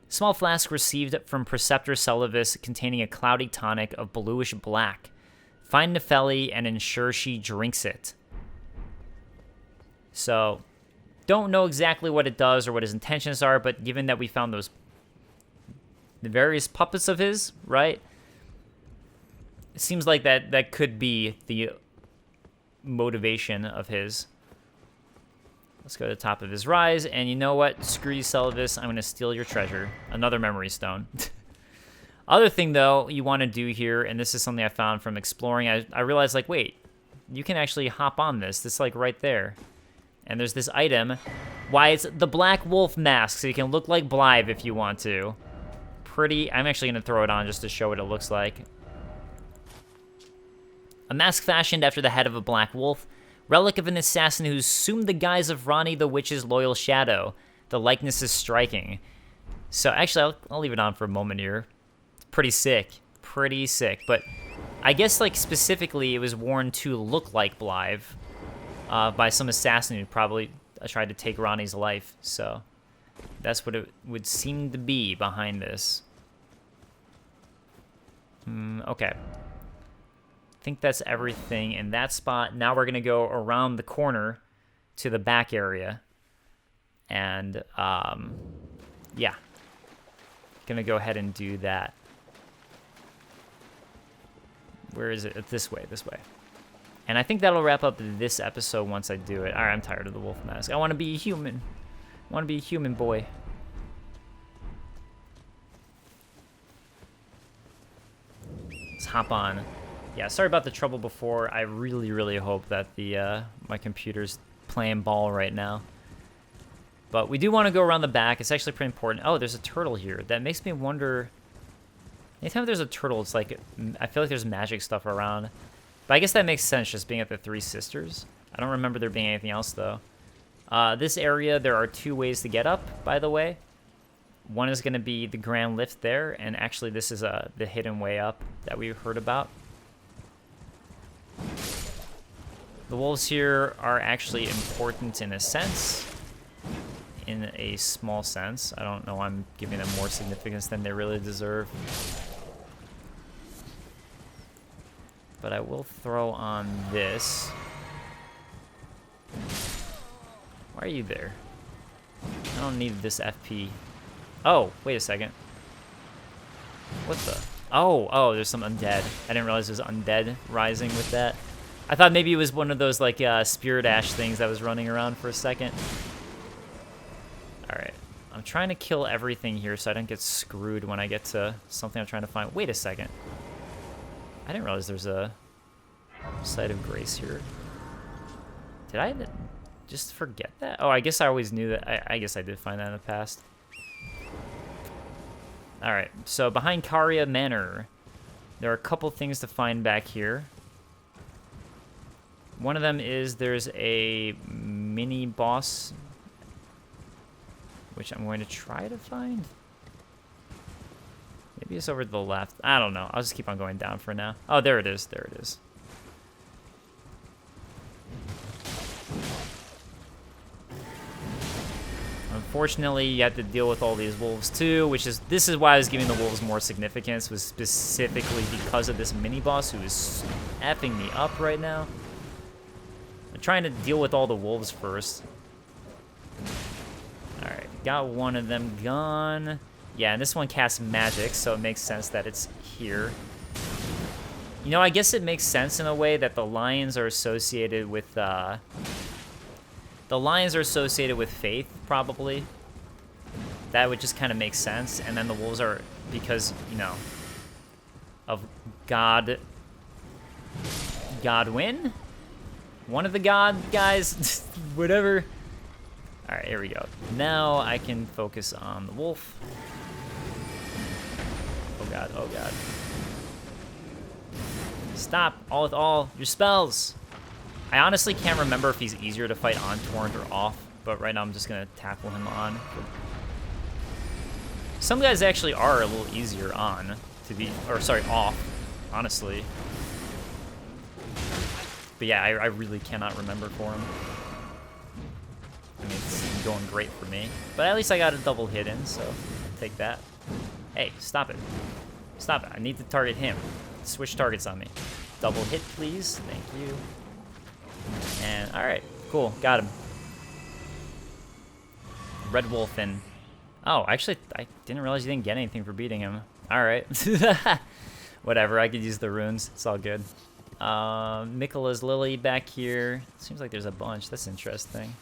Small flask received from Preceptor Celavis containing a cloudy tonic of bluish black. Find Nefeli and ensure she drinks it. So, don't know exactly what it does or what his intentions are, but given that we found the various puppets of his, right? It seems like that could be the motivation of his. Let's go to the top of his rise, and you know what? Screw you, Celavis. I'm going to steal your treasure. Another memory stone. Other thing, though, you want to do here, and this is something I found from exploring, I realized, like, wait, you can actually hop on this. This is, like, right there. And there's this item. Why, it's the Black Wolf mask, so you can look like Blythe if you want to. Pretty. I'm actually going to throw it on just to show what it looks like. A mask fashioned after the head of a black wolf. Relic of an assassin who assumed the guise of Rani the Witch's loyal shadow. The likeness is striking. So, actually, I'll leave it on for a moment here. Pretty sick. Pretty sick. But I guess, like, specifically, it was worn to look like Blythe by some assassin who probably tried to take Ronnie's life. So that's what it would seem to be behind this. Okay. I think that's everything in that spot. Now we're going to go around the corner to the back area. And, yeah. Going to go ahead and do that. Where is it? This way, this way. And I think that'll wrap up this episode once I do it. All right, I'm tired of the wolf mask. I want to be a human. I want to be a human boy. Let's hop on. Yeah, sorry about the trouble before. I really, really hope that the my computer's playing ball right now. But we do want to go around the back. It's actually pretty important. Oh, there's a turtle here. That makes me wonder... Anytime there's a turtle, it's like... I feel like there's magic stuff around. But I guess that makes sense, just being at the Three Sisters. I don't remember there being anything else, though. This area, there are 2 ways to get up, by the way. One is going to be the Grand Lift there, and actually this is the hidden way up that we heard about. The wolves here are actually important in a sense. In a small sense. I don't know, I'm giving them more significance than they really deserve. But I will throw on this. Why are you there? I don't need this FP. Oh, wait a second. What the? Oh, there's some undead. I didn't realize there's undead rising with that. I thought maybe it was one of those like spirit ash things that was running around for a second. Alright. I'm trying to kill everything here so I don't get screwed when I get to something I'm trying to find. Wait a second. I didn't realize there's a site of grace here. Did I just forget that? Oh, I guess I always knew that. I guess I did find that in the past. Alright, so behind Caria Manor, there are a couple things to find back here. One of them is there's a mini boss, which I'm going to try to find. Maybe it's over to the left. I don't know. I'll just keep on going down for now. Oh, there it is. There it is. Unfortunately, you have to deal with all these wolves too, this is why I was giving the wolves more significance, was specifically because of this mini boss who is effing me up right now. I'm trying to deal with all the wolves first. Alright, got one of them gone. Yeah, and this one casts magic, so it makes sense that it's here. You know, I guess it makes sense in a way that the lions are associated with, faith, probably. That would just kind of make sense. And then the wolves are, because, you know, of Godwin? One of the god guys? Whatever. Alright, here we go. Now I can focus on the wolf. Oh god, oh god. Stop, all with all your spells. I honestly can't remember if he's easier to fight on torrent or off, but right now I'm just gonna tackle him on. Some guys actually are a little easier on to be, or sorry, off, honestly. But yeah, I really cannot remember for him. I mean, it's going great for me, but at least I got a double hit in, so I'll take that. Hey, stop it. Stop it, I need to target him. Switch targets on me. Double hit, please, thank you. And, alright, cool, got him. Red Wolf and... Oh, actually, I didn't realize you didn't get anything for beating him. Alright. Whatever, I could use the runes. It's all good. Miquella's Lily back here. Seems like there's a bunch. That's interesting.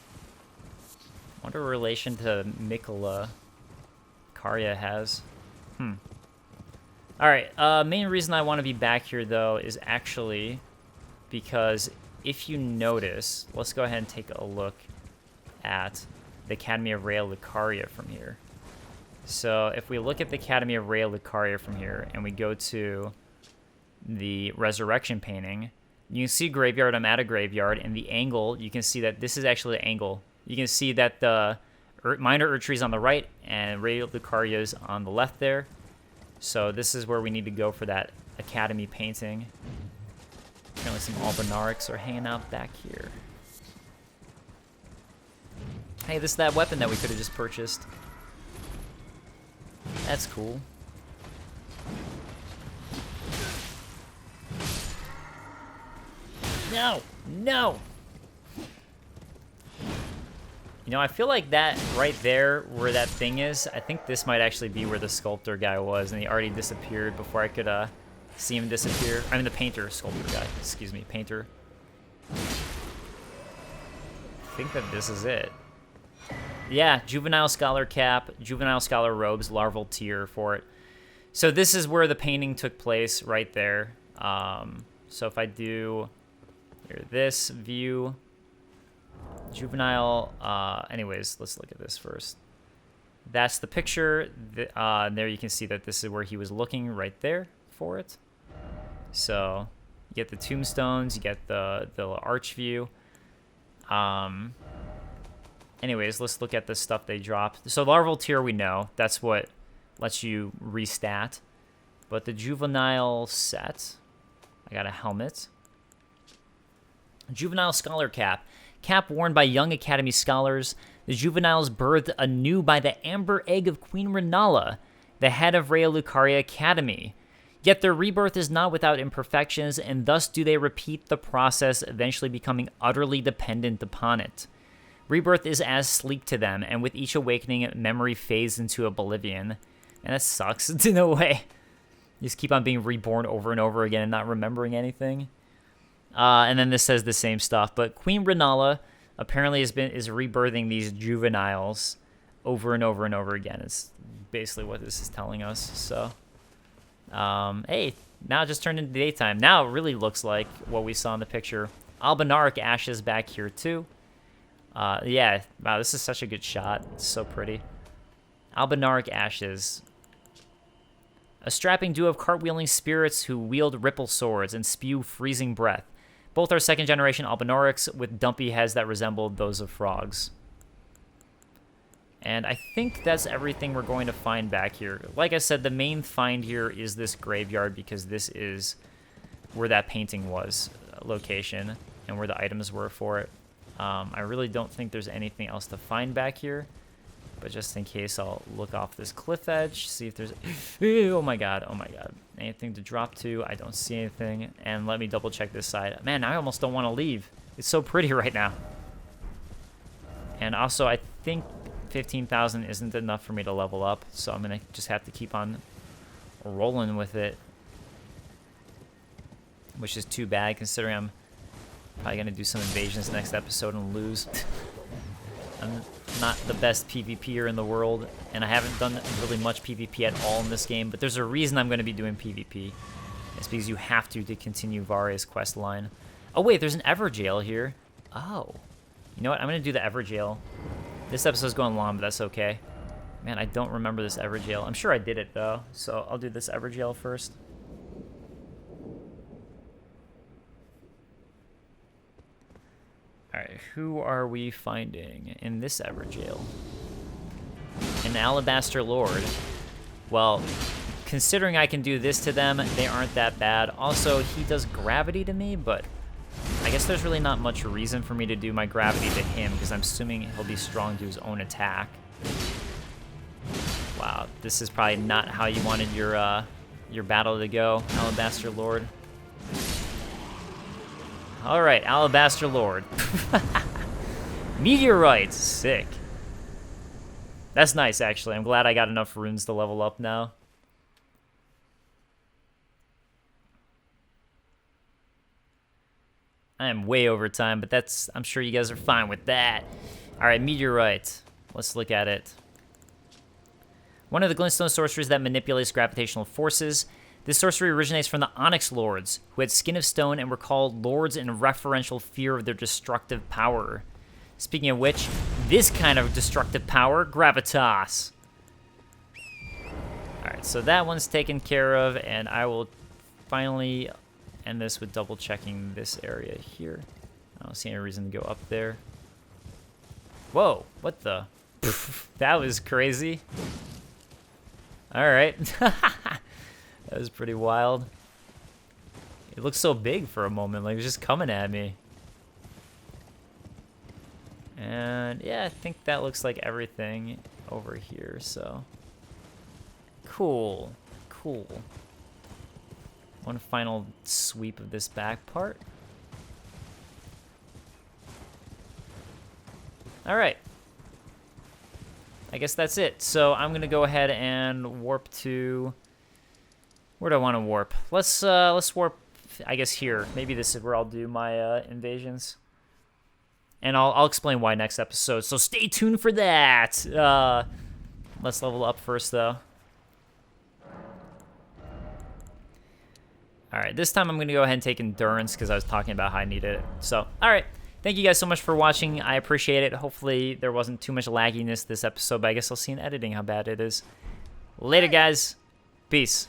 Wonder what relation to Miquella Caria has. Alright, main reason I want to be back here, though, is actually because if you notice, let's go ahead and take a look at the Academy of Raya Lucaria from here. So if we look at the Academy of Raya Lucaria from here, and we go to the Resurrection painting, you can see Graveyard. I'm at a graveyard, and the angle, you can see that this is actually the angle. You can see that the Minor Erdtree is on the right, and Raya Lucaria is on the left there. So this is where we need to go for that Academy painting. Apparently some Albinarics are hanging out back here. Hey, this is that weapon that we could have just purchased. That's cool. No! No! You know, I feel like that right there, where that thing is, I think this might actually be where the sculptor guy was, and he already disappeared before I could see him disappear. I mean, the painter, sculptor guy. Excuse me, painter. I think that this is it. Yeah, Juvenile Scholar cap, Juvenile Scholar robes, larval tier for it. So this is where the painting took place, right there. So if I do here, this view, Juvenile, anyways, let's look at this first. That's the picture. And there you can see that this is where he was looking right there for it. So you get the tombstones, you get the arch view. Anyways, let's look at the stuff they dropped. So larval tier, we know. That's what lets you restat. But the juvenile set, I got a helmet. Juvenile Scholar cap. Cap worn by young Academy scholars. The juveniles birthed anew by the amber egg of Queen Renala, the head of Raya Lucaria Academy. Yet their rebirth is not without imperfections, and thus do they repeat the process, eventually becoming utterly dependent upon it. Rebirth is as sleep to them, and with each awakening, memory fades into oblivion. And that sucks in a way. You just keep on being reborn over and over again and not remembering anything. And then this says the same stuff. But Queen Renala apparently is rebirthing these juveniles over and over and over again. It's basically what this is telling us. So, hey, now it just turned into daytime. Now it really looks like what we saw in the picture. Albinaric ashes back here too. Yeah, wow, this is such a good shot. It's so pretty. Albinaric ashes. A strapping duo of cartwheeling spirits who wield ripple swords and spew freezing breath. Both are second-generation Albinarics with dumpy heads that resembled those of frogs. And I think that's everything we're going to find back here. Like I said, the main find here is this graveyard because this is where that painting was, location, and where the items were for it. I really don't think there's anything else to find back here, but just in case, I'll look off this cliff edge, see if there's... oh my god, anything to drop to. I don't see anything. And let me double check this side. Man, I almost don't want to leave. It's so pretty right now. And also, I think 15,000 isn't enough for me to level up, so I'm gonna just have to keep on rolling with it, which is too bad considering I'm probably gonna do some invasions next episode and lose. I'm not the best PvPer in the world, and I haven't done really much PvP at all in this game, but there's a reason I'm gonna be doing PvP. It's because you have to continue Varia's quest line. Oh wait, there's an Everjail here. Oh, you know what? I'm gonna do the Everjail. This episode's going long, but that's okay. Man, I don't remember this Everjail. I'm sure I did it, though, so I'll do this Everjail first. Alright, who are we finding in this Everjail? An Alabaster Lord. Well, considering I can do this to them, they aren't that bad. Also, he does gravity to me, but I guess there's really not much reason for me to do my gravity to him, because I'm assuming he'll be strong to his own attack. Wow, this is probably not how you wanted your battle to go, Alabaster Lord. Alright, Alabaster Lord. Meteorite, sick. That's nice, actually. I'm glad I got enough runes to level up now. I am way over time, but that's... I'm sure you guys are fine with that. Alright, Meteorite. Let's look at it. One of the glintstone sorceries that manipulates gravitational forces. This sorcery originates from the Onyx Lords, who had skin of stone and were called lords in referential fear of their destructive power. Speaking of which, this kind of destructive power, gravitas. Alright, so that one's taken care of, and I will finally end this with double checking this area here. I don't see any reason to go up there. Whoa, what the? That was crazy. Alright. That was pretty wild. It looks so big for a moment, like it was just coming at me. And yeah, I think that looks like everything over here, so. Cool, cool. One final sweep of this back part. All right. I guess that's it. So I'm gonna go ahead and warp to... Where do I want to warp? Let's warp, I guess, here. Maybe this is where I'll do my invasions. And I'll explain why next episode, so stay tuned for that. Let's level up first, though. Alright, this time I'm going to go ahead and take Endurance, because I was talking about how I needed it. So, alright. Thank you guys so much for watching. I appreciate it. Hopefully there wasn't too much lagginess this episode, but I guess I'll see in editing how bad it is. Later, guys. Peace.